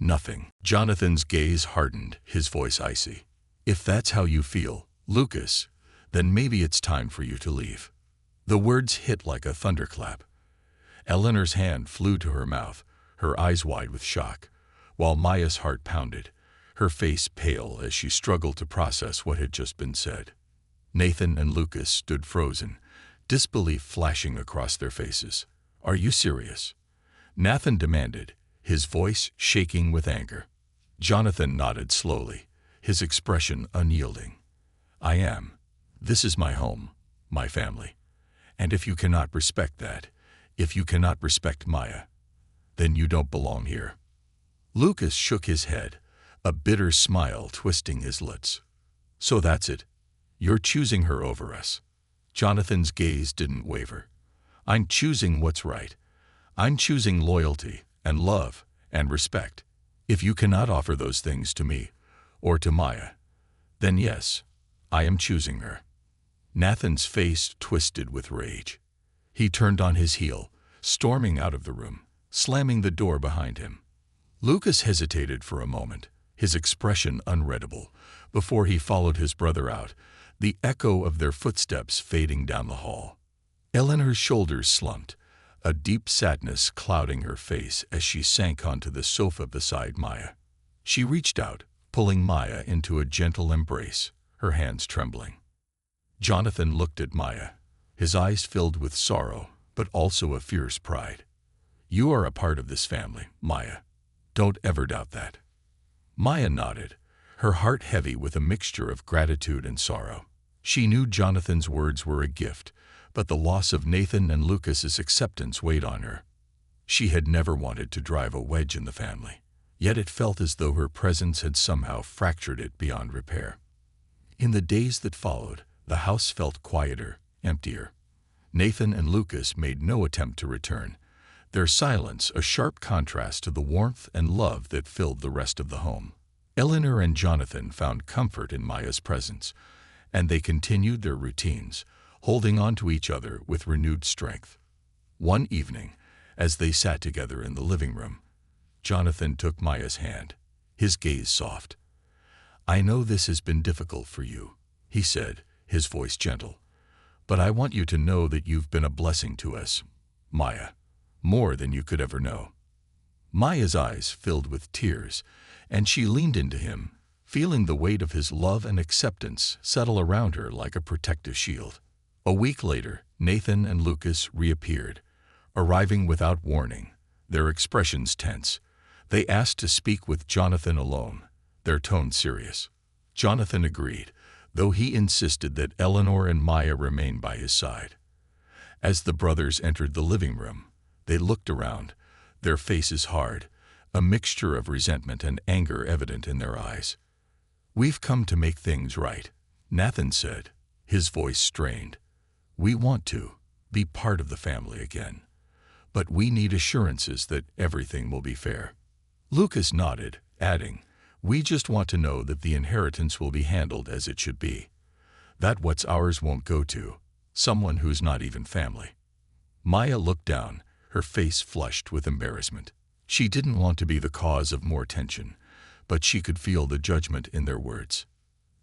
Nothing." Jonathan's gaze hardened, his voice icy. "If that's how you feel, Lucas, then maybe it's time for you to leave." The words hit like a thunderclap. Eleanor's hand flew to her mouth, her eyes wide with shock, while Maya's heart pounded, her face pale as she struggled to process what had just been said. Nathan and Lucas stood frozen, disbelief flashing across their faces. "Are you serious?" Nathan demanded, his voice shaking with anger. Jonathan nodded slowly, his expression unyielding. "I am. This is my home, my family. And if you cannot respect that, if you cannot respect Maya, then you don't belong here." Lucas shook his head, a bitter smile twisting his lips. "So that's it. You're choosing her over us." Jonathan's gaze didn't waver. "I'm choosing what's right. I'm choosing loyalty and love and respect. If you cannot offer those things to me or to Maya, then yes, I am choosing her." Nathan's face twisted with rage. He turned on his heel, storming out of the room, slamming the door behind him. Lucas hesitated for a moment, his expression unreadable, before he followed his brother out, the echo of their footsteps fading down the hall. Eleanor's shoulders slumped, a deep sadness clouding her face as she sank onto the sofa beside Maya. She reached out, pulling Maya into a gentle embrace, her hands trembling. Jonathan looked at Maya, his eyes filled with sorrow, but also a fierce pride. "You are a part of this family, Maya. Don't ever doubt that." Maya nodded, her heart heavy with a mixture of gratitude and sorrow. She knew Jonathan's words were a gift, but the loss of Nathan and Lucas's acceptance weighed on her. She had never wanted to drive a wedge in the family, yet it felt as though her presence had somehow fractured it beyond repair. In the days that followed, the house felt quieter, emptier. Nathan and Lucas made no attempt to return, their silence a sharp contrast to the warmth and love that filled the rest of the home. Eleanor and Jonathan found comfort in Maya's presence, and they continued their routines, holding on to each other with renewed strength. One evening, as they sat together in the living room, Jonathan took Maya's hand, his gaze soft. "I know this has been difficult for you," he said, his voice gentle, "but I want you to know that you've been a blessing to us, Maya, more than you could ever know." Maya's eyes filled with tears, and she leaned into him, feeling the weight of his love and acceptance settle around her like a protective shield. A week later, Nathan and Lucas reappeared, arriving without warning, their expressions tense. They asked to speak with Jonathan alone, their tone serious. Jonathan agreed, though he insisted that Eleanor and Maya remain by his side. As the brothers entered the living room, they looked around, their faces hard, a mixture of resentment and anger evident in their eyes. "We've come to make things right," Nathan said, his voice strained. "We want to be part of the family again, but we need assurances that everything will be fair." Lucas nodded, adding, "We just want to know that the inheritance will be handled as it should be, that what's ours won't go to someone who's not even family." Maya looked down, her face flushed with embarrassment. She didn't want to be the cause of more tension, but she could feel the judgment in their words.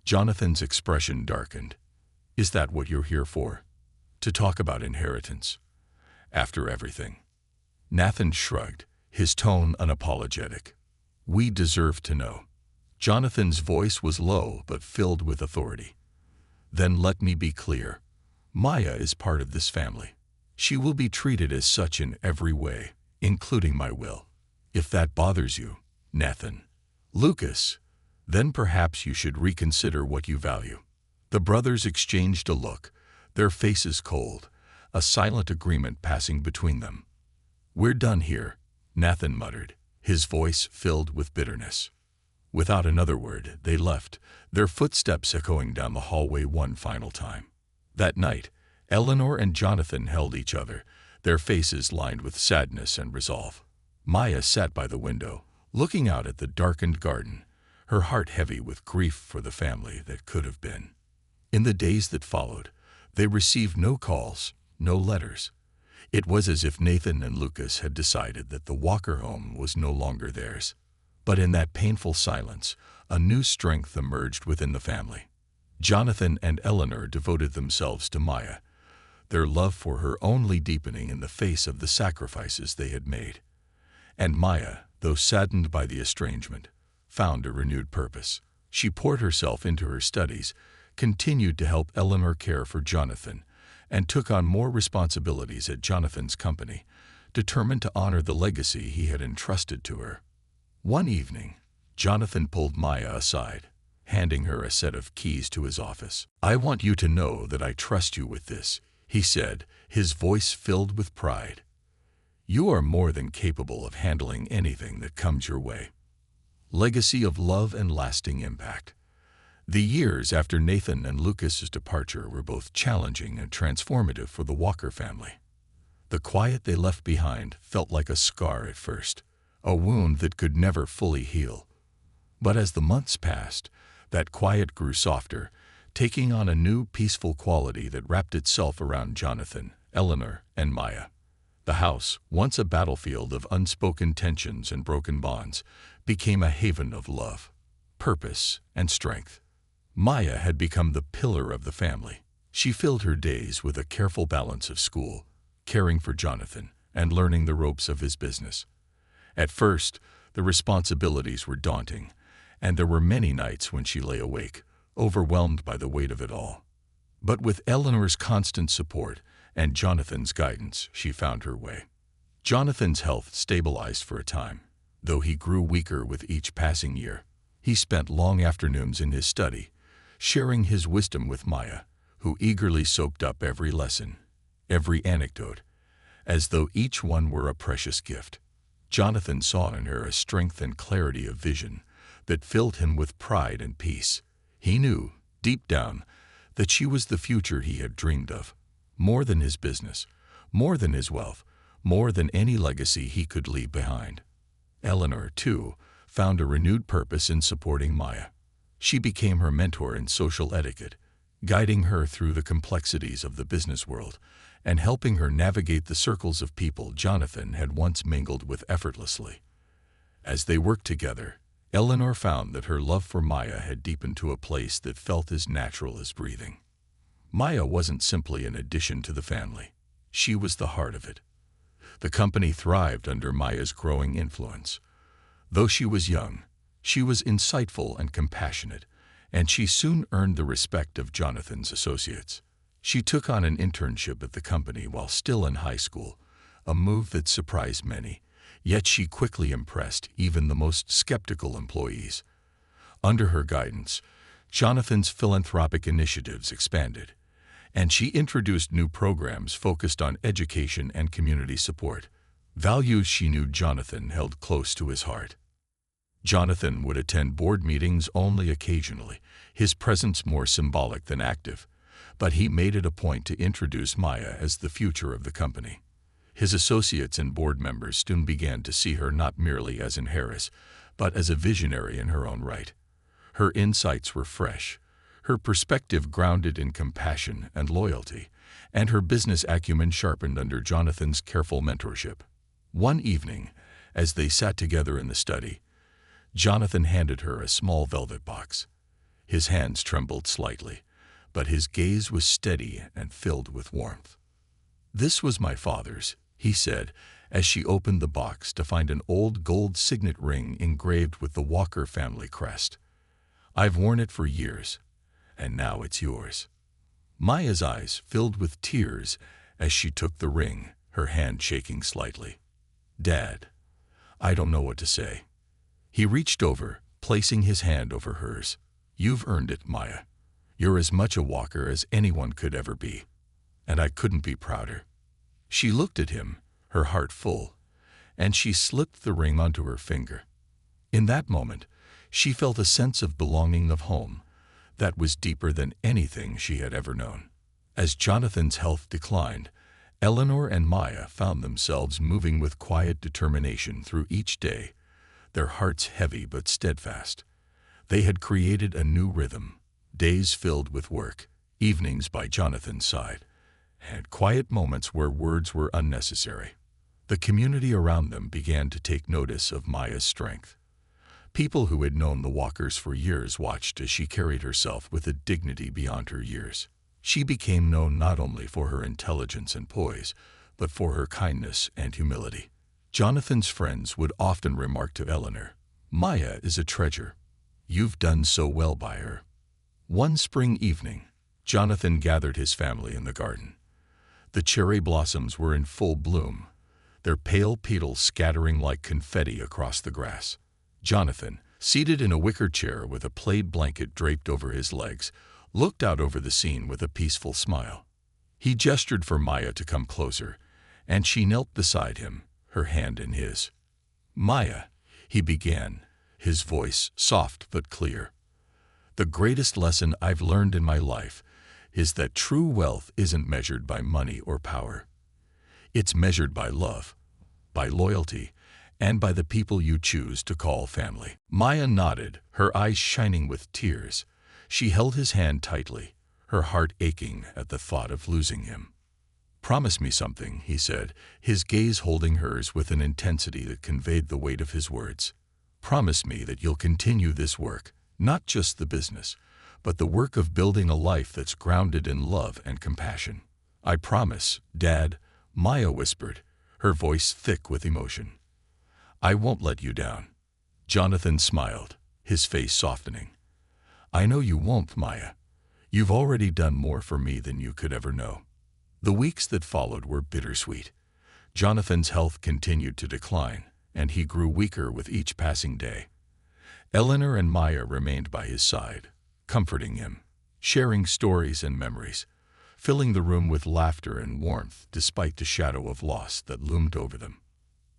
Jonathan's expression darkened. "Is that what you're here for? To talk about inheritance? After everything?" Nathan shrugged, his tone unapologetic. "We deserve to know." Jonathan's voice was low but filled with authority. "Then let me be clear. Maya is part of this family. She will be treated as such in every way, including my will. If that bothers you, Nathan, Lucas, then perhaps you should reconsider what you value." The brothers exchanged a look, their faces cold, a silent agreement passing between them. "We're done here," Nathan muttered, his voice filled with bitterness. Without another word, they left, their footsteps echoing down the hallway one final time. That night, Eleanor and Jonathan held each other, their faces lined with sadness and resolve. Maya sat by the window, looking out at the darkened garden, her heart heavy with grief for the family that could have been. In the days that followed, they received no calls, no letters. It was as if Nathan and Lucas had decided that the Walker home was no longer theirs. But in that painful silence, a new strength emerged within the family. Jonathan and Eleanor devoted themselves to Maya, their love for her only deepening in the face of the sacrifices they had made. And Maya, though saddened by the estrangement, found a renewed purpose. She poured herself into her studies, continued to help Eleanor care for Jonathan, and took on more responsibilities at Jonathan's company, determined to honor the legacy he had entrusted to her. One evening, Jonathan pulled Maya aside, handing her a set of keys to his office. "I want you to know that I trust you with this," he said, his voice filled with pride. "You are more than capable of handling anything that comes your way." Legacy of love and lasting impact. The years after Nathan and Lucas's departure were both challenging and transformative for the Walker family. The quiet they left behind felt like a scar at first, a wound that could never fully heal. But as the months passed, that quiet grew softer, taking on a new peaceful quality that wrapped itself around Jonathan, Eleanor, and Maya. The house, once a battlefield of unspoken tensions and broken bonds, became a haven of love, purpose, and strength. Maya had become the pillar of the family. She filled her days with a careful balance of school, caring for Jonathan, and learning the ropes of his business. At first, the responsibilities were daunting, and there were many nights when she lay awake, overwhelmed by the weight of it all. But with Eleanor's constant support and Jonathan's guidance, she found her way. Jonathan's health stabilized for a time, though he grew weaker with each passing year. He spent long afternoons in his study, sharing his wisdom with Maya, who eagerly soaked up every lesson, every anecdote, as though each one were a precious gift. Jonathan saw in her a strength and clarity of vision that filled him with pride and peace. He knew, deep down, that she was the future he had dreamed of, more than his business, more than his wealth, more than any legacy he could leave behind. Eleanor, too, found a renewed purpose in supporting Maya. She became her mentor in social etiquette, guiding her through the complexities of the business world and helping her navigate the circles of people Jonathan had once mingled with effortlessly. As they worked together, Eleanor found that her love for Maya had deepened to a place that felt as natural as breathing. Maya wasn't simply an addition to the family. She was the heart of it. The company thrived under Maya's growing influence. Though she was young, she was insightful and compassionate, and she soon earned the respect of Jonathan's associates. She took on an internship at the company while still in high school, a move that surprised many, yet she quickly impressed even the most skeptical employees. Under her guidance, Jonathan's philanthropic initiatives expanded, and she introduced new programs focused on education and community support, values she knew Jonathan held close to his heart. Jonathan would attend board meetings only occasionally, his presence more symbolic than active, but he made it a point to introduce Maya as the future of the company. His associates and board members soon began to see her not merely as an heiress, but as a visionary in her own right. Her insights were fresh, her perspective grounded in compassion and loyalty, and her business acumen sharpened under Jonathan's careful mentorship. One evening, as they sat together in the study, Jonathan handed her a small velvet box. His hands trembled slightly, but his gaze was steady and filled with warmth. "This was my father's," he said, as she opened the box to find an old gold signet ring engraved with the Walker family crest. "I've worn it for years, and now it's yours." Maya's eyes filled with tears as she took the ring, her hand shaking slightly. "Dad, I don't know what to say." He reached over, placing his hand over hers. "You've earned it, Maya. You're as much a Walker as anyone could ever be, and I couldn't be prouder." She looked at him, her heart full, and she slipped the ring onto her finger. In that moment, she felt a sense of belonging, of home, that was deeper than anything she had ever known. As Jonathan's health declined, Eleanor and Maya found themselves moving with quiet determination through each day, their hearts heavy but steadfast. They had created a new rhythm, days filled with work, evenings by Jonathan's side, and quiet moments where words were unnecessary. The community around them began to take notice of Maya's strength. People who had known the Walkers for years watched as she carried herself with a dignity beyond her years. She became known not only for her intelligence and poise, but for her kindness and humility. Jonathan's friends would often remark to Eleanor, "Maya is a treasure. You've done so well by her." One spring evening, Jonathan gathered his family in the garden. The cherry blossoms were in full bloom, their pale petals scattering like confetti across the grass. Jonathan, seated in a wicker chair with a plaid blanket draped over his legs, looked out over the scene with a peaceful smile. He gestured for Maya to come closer, and she knelt beside him, her hand in his. "Maya," he began, his voice soft but clear, "the greatest lesson I've learned in my life is that true wealth isn't measured by money or power. It's measured by love, by loyalty, and by the people you choose to call family." Maya nodded, her eyes shining with tears. She held his hand tightly, her heart aching at the thought of losing him. Promise me something, he said, his gaze holding hers with an intensity that conveyed the weight of his words. Promise me that you'll continue this work, not just the business, but the work of building a life that's grounded in love and compassion. I promise, Dad, Maya whispered, her voice thick with emotion. I won't let you down. Jonathan smiled, his face softening. I know you won't, Maya. You've already done more for me than you could ever know. The weeks that followed were bittersweet. Jonathan's health continued to decline, and he grew weaker with each passing day. Eleanor and Maya remained by his side, comforting him, sharing stories and memories, filling the room with laughter and warmth despite the shadow of loss that loomed over them.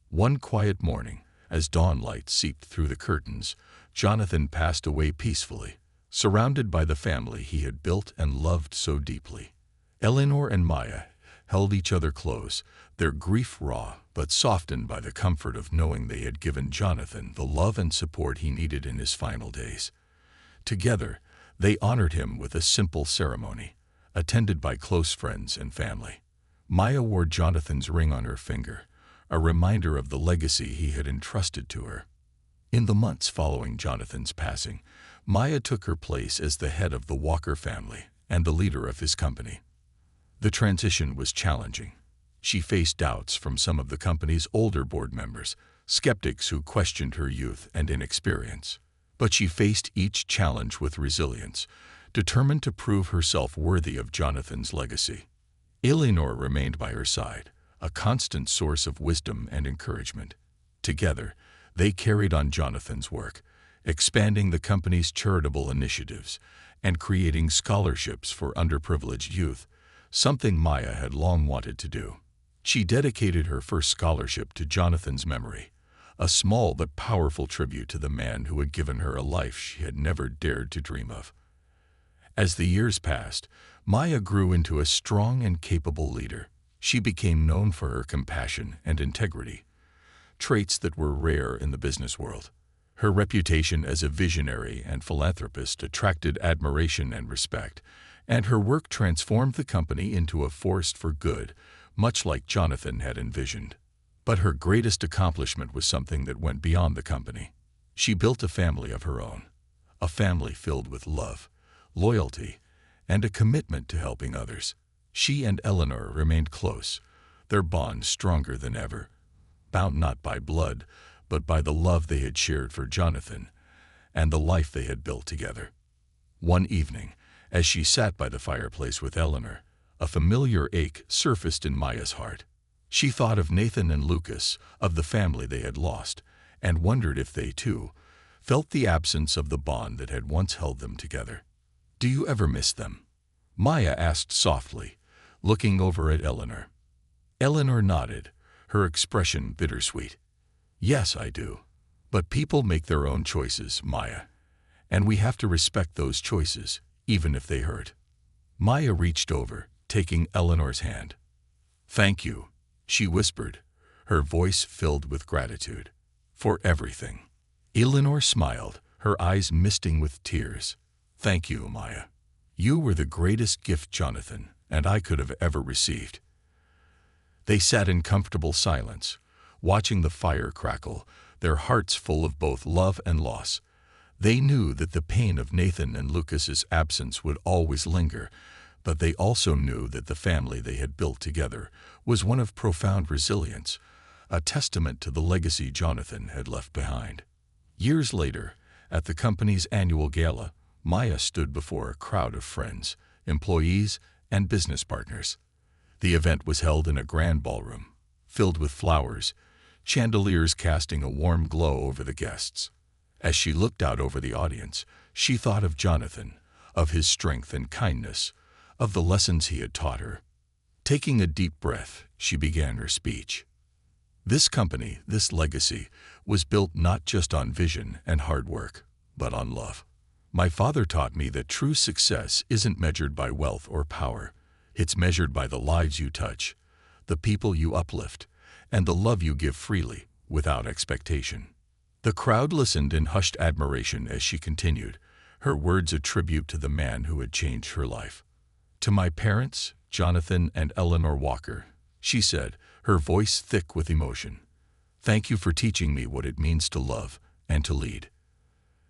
One quiet morning, as dawn light seeped through the curtains, Jonathan passed away peacefully, surrounded by the family he had built and loved so deeply. Eleanor and Maya held each other close, their grief raw but softened by the comfort of knowing they had given Jonathan the love and support he needed in his final days. Together, they honored him with a simple ceremony, attended by close friends and family. Maya wore Jonathan's ring on her finger, a reminder of the legacy he had entrusted to her. In the months following Jonathan's passing, Maya took her place as the head of the Walker family and the leader of his company. The transition was challenging. She faced doubts from some of the company's older board members, skeptics who questioned her youth and inexperience. But she faced each challenge with resilience, determined to prove herself worthy of Jonathan's legacy. Eleanor remained by her side, a constant source of wisdom and encouragement. Together, they carried on Jonathan's work, expanding the company's charitable initiatives and creating scholarships for underprivileged youth, something Maya had long wanted to do. She dedicated her first scholarship to Jonathan's memory, a small but powerful tribute to the man who had given her a life she had never dared to dream of. As the years passed, Maya grew into a strong and capable leader. She became known for her compassion and integrity, traits that were rare in the business world. Her reputation as a visionary and philanthropist attracted admiration and respect, and her work transformed the company into a force for good, much like Jonathan had envisioned. But her greatest accomplishment was something that went beyond the company. She built a family of her own, a family filled with love, loyalty, and a commitment to helping others. She and Eleanor remained close, their bond stronger than ever, bound not by blood, but by the love they had shared for Jonathan and the life they had built together. One evening, as she sat by the fireplace with Eleanor, a familiar ache surfaced in Maya's heart. She thought of Nathan and Lucas, of the family they had lost, and wondered if they, too, felt the absence of the bond that had once held them together. "Do you ever miss them?" Maya asked softly, looking over at Eleanor. Eleanor nodded, her expression bittersweet. "Yes, I do. But people make their own choices, Maya, and we have to respect those choices, even if they hurt." Maya reached over, taking Eleanor's hand. "Thank you," she whispered, her voice filled with gratitude. "For everything." Eleanor smiled, her eyes misting with tears. "Thank you, Maya. You were the greatest gift Jonathan and I could have ever received." They sat in comfortable silence, watching the fire crackle, their hearts full of both love and loss. They knew that the pain of Nathan and Lucas's absence would always linger, but they also knew that the family they had built together was one of profound resilience, a testament to the legacy Jonathan had left behind. Years later, at the company's annual gala, Maya stood before a crowd of friends, employees, and business partners. The event was held in a grand ballroom, filled with flowers, chandeliers casting a warm glow over the guests. As she looked out over the audience, she thought of Jonathan, of his strength and kindness, of the lessons he had taught her. Taking a deep breath, she began her speech. "This company, this legacy, was built not just on vision and hard work, but on love. My father taught me that true success isn't measured by wealth or power. It's measured by the lives you touch, the people you uplift, and the love you give freely, without expectation." The crowd listened in hushed admiration as she continued, her words a tribute to the man who had changed her life. "To my parents, Jonathan and Eleanor Walker, she said, her voice thick with emotion. Thank you for teaching me what it means to love and to lead.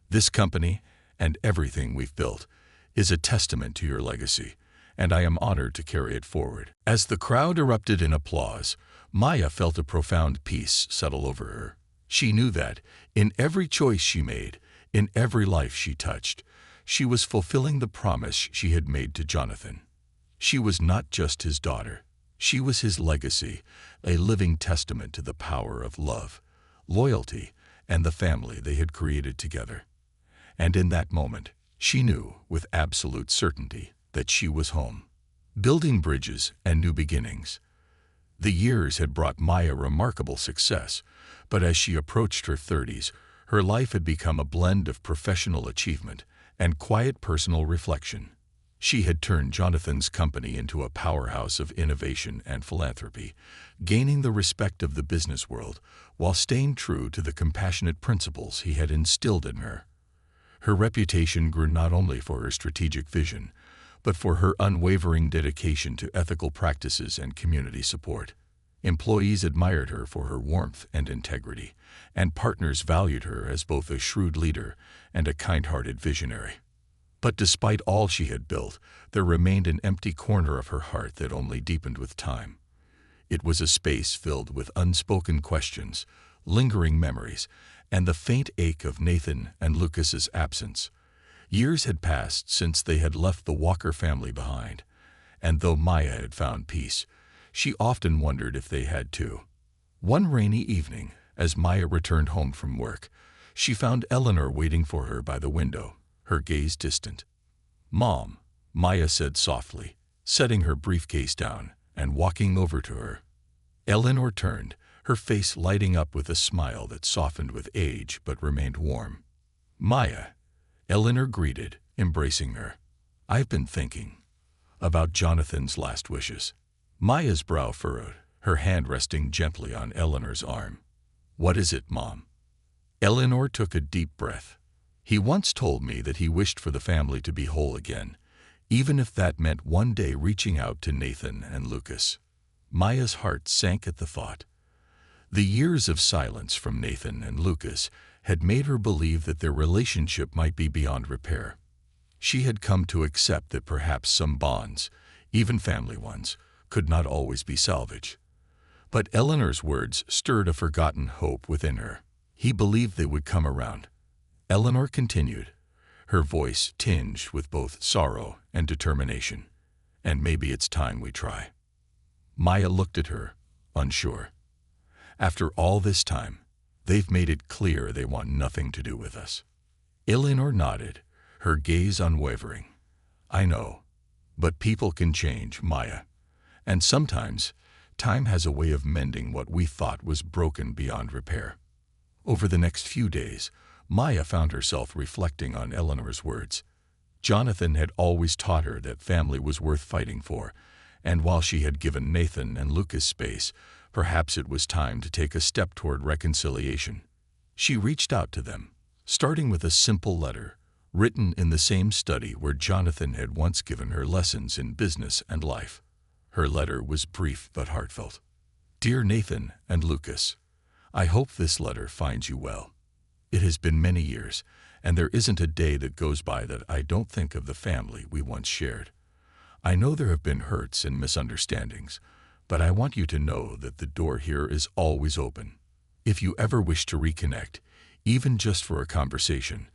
This company, and everything we've built, is a testament to your legacy, and I am honored to carry it forward. As the crowd erupted in applause, Maya felt a profound peace settle over her. She knew that, in every choice she made, in every life she touched, she was fulfilling the promise she had made to Jonathan. She was not just his daughter. She was his legacy, a living testament to the power of love, loyalty, and the family they had created together. And in that moment, she knew with absolute certainty that she was home. Building bridges and new beginnings. The years had brought Maya remarkable success, but as she approached her 30s, her life had become a blend of professional achievement and quiet personal reflection. She had turned Jonathan's company into a powerhouse of innovation and philanthropy, gaining the respect of the business world while staying true to the compassionate principles he had instilled in her. Her reputation grew not only for her strategic vision, but for her unwavering dedication to ethical practices and community support. Employees admired her for her warmth and integrity, and partners valued her as both a shrewd leader and a kind-hearted visionary. But despite all she had built, there remained an empty corner of her heart that only deepened with time. It was a space filled with unspoken questions, lingering memories, and the faint ache of Nathan and Lucas's absence. Years had passed since they had left the Walker family behind, and though Maya had found peace, she often wondered if they had too. One rainy evening, as Maya returned home from work, she found Eleanor waiting for her by the window, her gaze distant. "Mom," Maya said softly, setting her briefcase down and walking over to her. Eleanor turned, her face lighting up with a smile that softened with age but remained warm. "Maya," Eleanor greeted, embracing her. "I've been thinking about Jonathan's last wishes." Maya's brow furrowed, her hand resting gently on Eleanor's arm. "What is it, Mom?" Eleanor took a deep breath. "He once told me that he wished for the family to be whole again, even if that meant one day reaching out to Nathan and Lucas." Maya's heart sank at the thought. The years of silence from Nathan and Lucas had made her believe that their relationship might be beyond repair. She had come to accept that perhaps some bonds, even family ones, could not always be salvaged. But Eleanor's words stirred a forgotten hope within her. He believed they would come around. Eleanor continued, her voice tinged with both sorrow and determination. "And maybe it's time we try." Maya looked at her, unsure. "After all this time, they've made it clear they want nothing to do with us." Eleanor nodded, her gaze unwavering. "I know, but people can change, Maya. And sometimes, time has a way of mending what we thought was broken beyond repair." Over the next few days, Maya found herself reflecting on Eleanor's words. Jonathan had always taught her that family was worth fighting for, and while she had given Nathan and Lucas space, perhaps it was time to take a step toward reconciliation. She reached out to them, starting with a simple letter, written in the same study where Jonathan had once given her lessons in business and life. Her letter was brief but heartfelt. "Dear Nathan and Lucas, I hope this letter finds you well. It has been many years, and there isn't a day that goes by that I don't think of the family we once shared. I know there have been hurts and misunderstandings, but I want you to know that the door here is always open. If you ever wish to reconnect, even just for a conversation,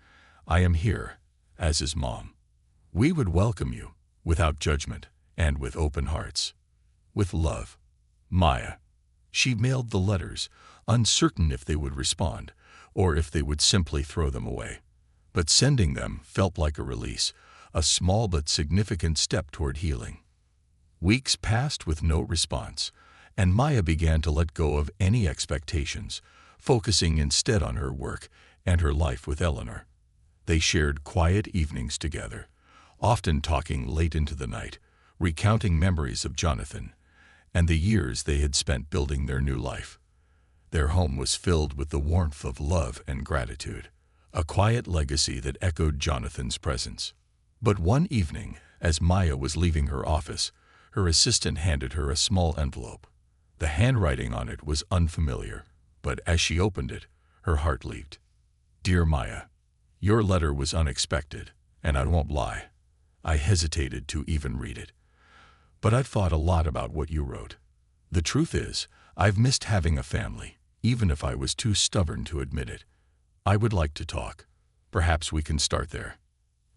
I am here, as is Mom. We would welcome you, without judgment and with open hearts. With love, Maya." She mailed the letters, uncertain if they would respond, or if they would simply throw them away. But sending them felt like a release, a small but significant step toward healing. Weeks passed with no response, and Maya began to let go of any expectations, focusing instead on her work and her life with Eleanor. They shared quiet evenings together, often talking late into the night, recounting memories of Jonathan and the years they had spent building their new life. Their home was filled with the warmth of love and gratitude, a quiet legacy that echoed Jonathan's presence. But one evening, as Maya was leaving her office, her assistant handed her a small envelope. The handwriting on it was unfamiliar, but as she opened it, her heart leaped. "Dear Maya, your letter was unexpected, and I won't lie. I hesitated to even read it. But I've thought a lot about what you wrote. The truth is, I've missed having a family, even if I was too stubborn to admit it. I would like to talk. Perhaps we can start there.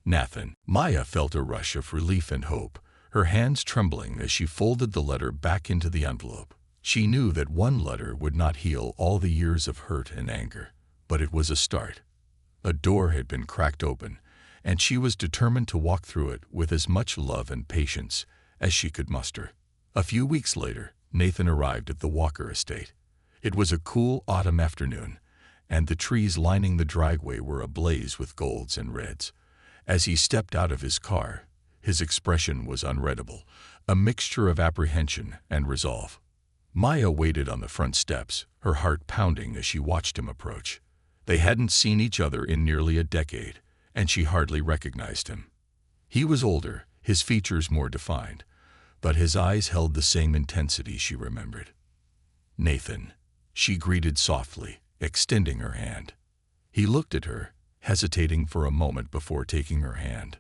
Nathan." Maya felt a rush of relief and hope, her hands trembling as she folded the letter back into the envelope. She knew that one letter would not heal all the years of hurt and anger, but it was a start. A door had been cracked open, and she was determined to walk through it with as much love and patience as she could muster. A few weeks later, Nathan arrived at the Walker estate. It was a cool autumn afternoon, and the trees lining the driveway were ablaze with golds and reds. As he stepped out of his car, his expression was unreadable, a mixture of apprehension and resolve. Maya waited on the front steps, her heart pounding as she watched him approach. They hadn't seen each other in nearly a decade, and she hardly recognized him. He was older, his features more defined, but his eyes held the same intensity she remembered. "Nathan," she greeted softly, extending her hand. He looked at her, hesitating for a moment before taking her hand.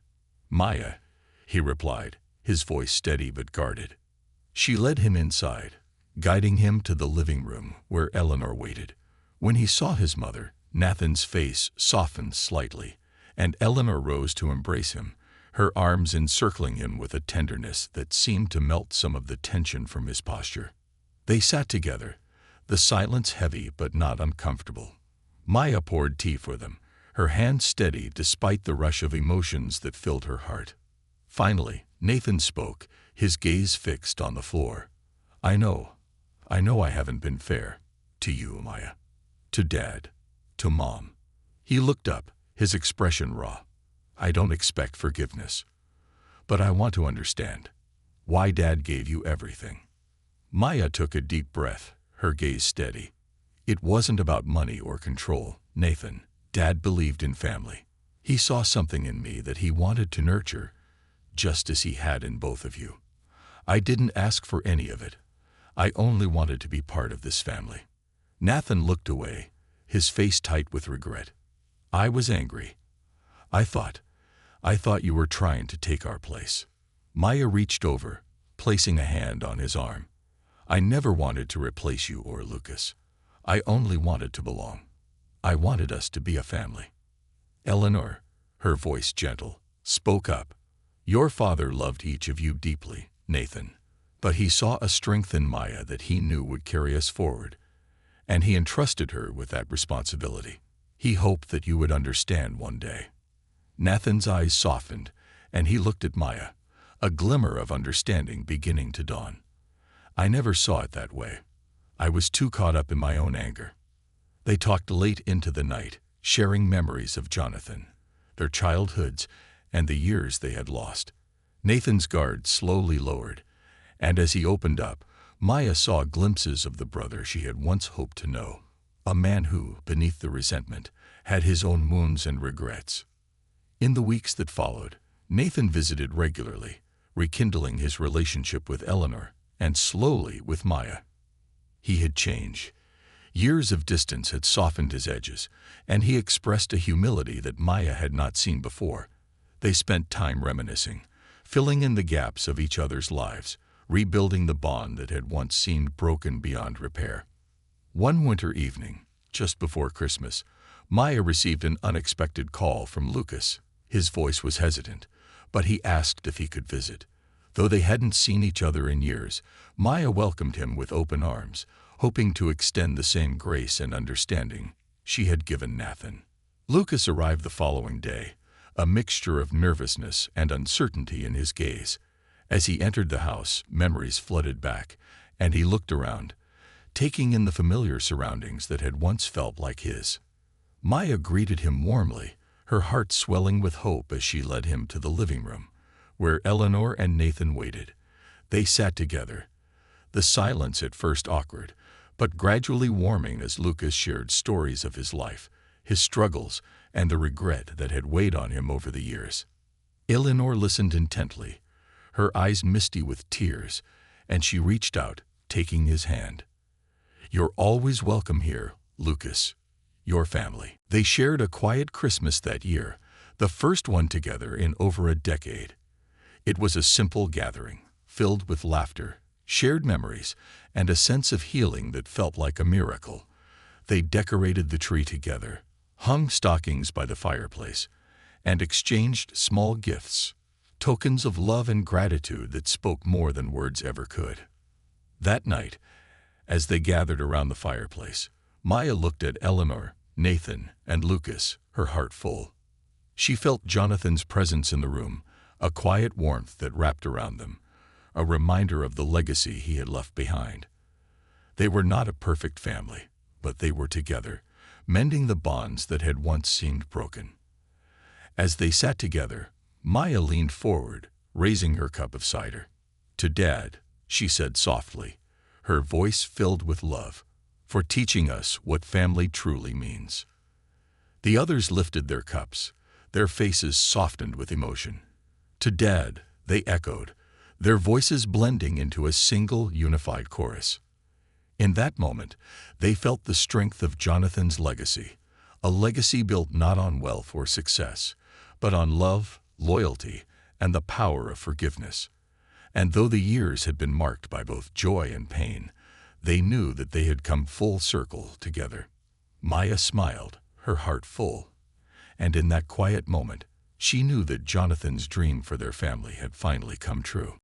"Maya," he replied, his voice steady but guarded. She led him inside, guiding him to the living room where Eleanor waited. When he saw his mother, Nathan's face softened slightly, and Eleanor rose to embrace him, her arms encircling him with a tenderness that seemed to melt some of the tension from his posture. They sat together, the silence heavy but not uncomfortable. Maya poured tea for them, her hand steady despite the rush of emotions that filled her heart. Finally, Nathan spoke, his gaze fixed on the floor. I know I haven't been fair. To you, Maya. To Dad. To Mom." He looked up, his expression raw. "I don't expect forgiveness. But I want to understand why Dad gave you everything." Maya took a deep breath, her gaze steady. "It wasn't about money or control, Nathan. Dad believed in family. He saw something in me that he wanted to nurture, just as he had in both of you. I didn't ask for any of it. I only wanted to be part of this family." Nathan looked away, his face tight with regret. "I was angry. I thought you were trying to take our place." Maya reached over, placing a hand on his arm. "I never wanted to replace you or Lucas. I only wanted to belong. I wanted us to be a family." Eleanor, her voice gentle, spoke up. "Your father loved each of you deeply, Nathan, but he saw a strength in Maya that he knew would carry us forward, and he entrusted her with that responsibility. He hoped that you would understand one day." Nathan's eyes softened, and he looked at Maya, a glimmer of understanding beginning to dawn. "I never saw it that way. I was too caught up in my own anger." They talked late into the night, sharing memories of Jonathan, their childhoods, and the years they had lost. Nathan's guard slowly lowered, and as he opened up, Maya saw glimpses of the brother she had once hoped to know, a man who, beneath the resentment, had his own wounds and regrets. In the weeks that followed, Nathan visited regularly, rekindling his relationship with Eleanor and slowly with Maya. He had changed. Years of distance had softened his edges, and he expressed a humility that Maya had not seen before. They spent time reminiscing, filling in the gaps of each other's lives, rebuilding the bond that had once seemed broken beyond repair. One winter evening, just before Christmas, Maya received an unexpected call from Lucas. His voice was hesitant, but he asked if he could visit. Though they hadn't seen each other in years, Maya welcomed him with open arms, hoping to extend the same grace and understanding she had given Nathan. Lucas arrived the following day, a mixture of nervousness and uncertainty in his gaze. As he entered the house, memories flooded back, and he looked around, taking in the familiar surroundings that had once felt like his. Maya greeted him warmly, her heart swelling with hope as she led him to the living room, where Eleanor and Nathan waited. They sat together, the silence at first awkward, but gradually warming as Lucas shared stories of his life, his struggles, and the regret that had weighed on him over the years. Eleanor listened intently, her eyes misty with tears, and she reached out, taking his hand. "You're always welcome here, Lucas. Your family." They shared a quiet Christmas that year, the first one together in over a decade. It was a simple gathering, filled with laughter, shared memories, and a sense of healing that felt like a miracle. They decorated the tree together, hung stockings by the fireplace, and exchanged small gifts, tokens of love and gratitude that spoke more than words ever could. That night, as they gathered around the fireplace, Maya looked at Eleanor, Nathan, and Lucas, her heart full. She felt Jonathan's presence in the room, a quiet warmth that wrapped around them, a reminder of the legacy he had left behind. They were not a perfect family, but they were together, mending the bonds that had once seemed broken. As they sat together, Maya leaned forward, raising her cup of cider. "To Dad," she said softly, her voice filled with love, "for teaching us what family truly means." The others lifted their cups, their faces softened with emotion. "To Dad," they echoed, their voices blending into a single unified chorus. In that moment, they felt the strength of Jonathan's legacy, a legacy built not on wealth or success, but on love, loyalty, and the power of forgiveness. And though the years had been marked by both joy and pain, they knew that they had come full circle together. Maya smiled, her heart full, and in that quiet moment, she knew that Jonathan's dream for their family had finally come true.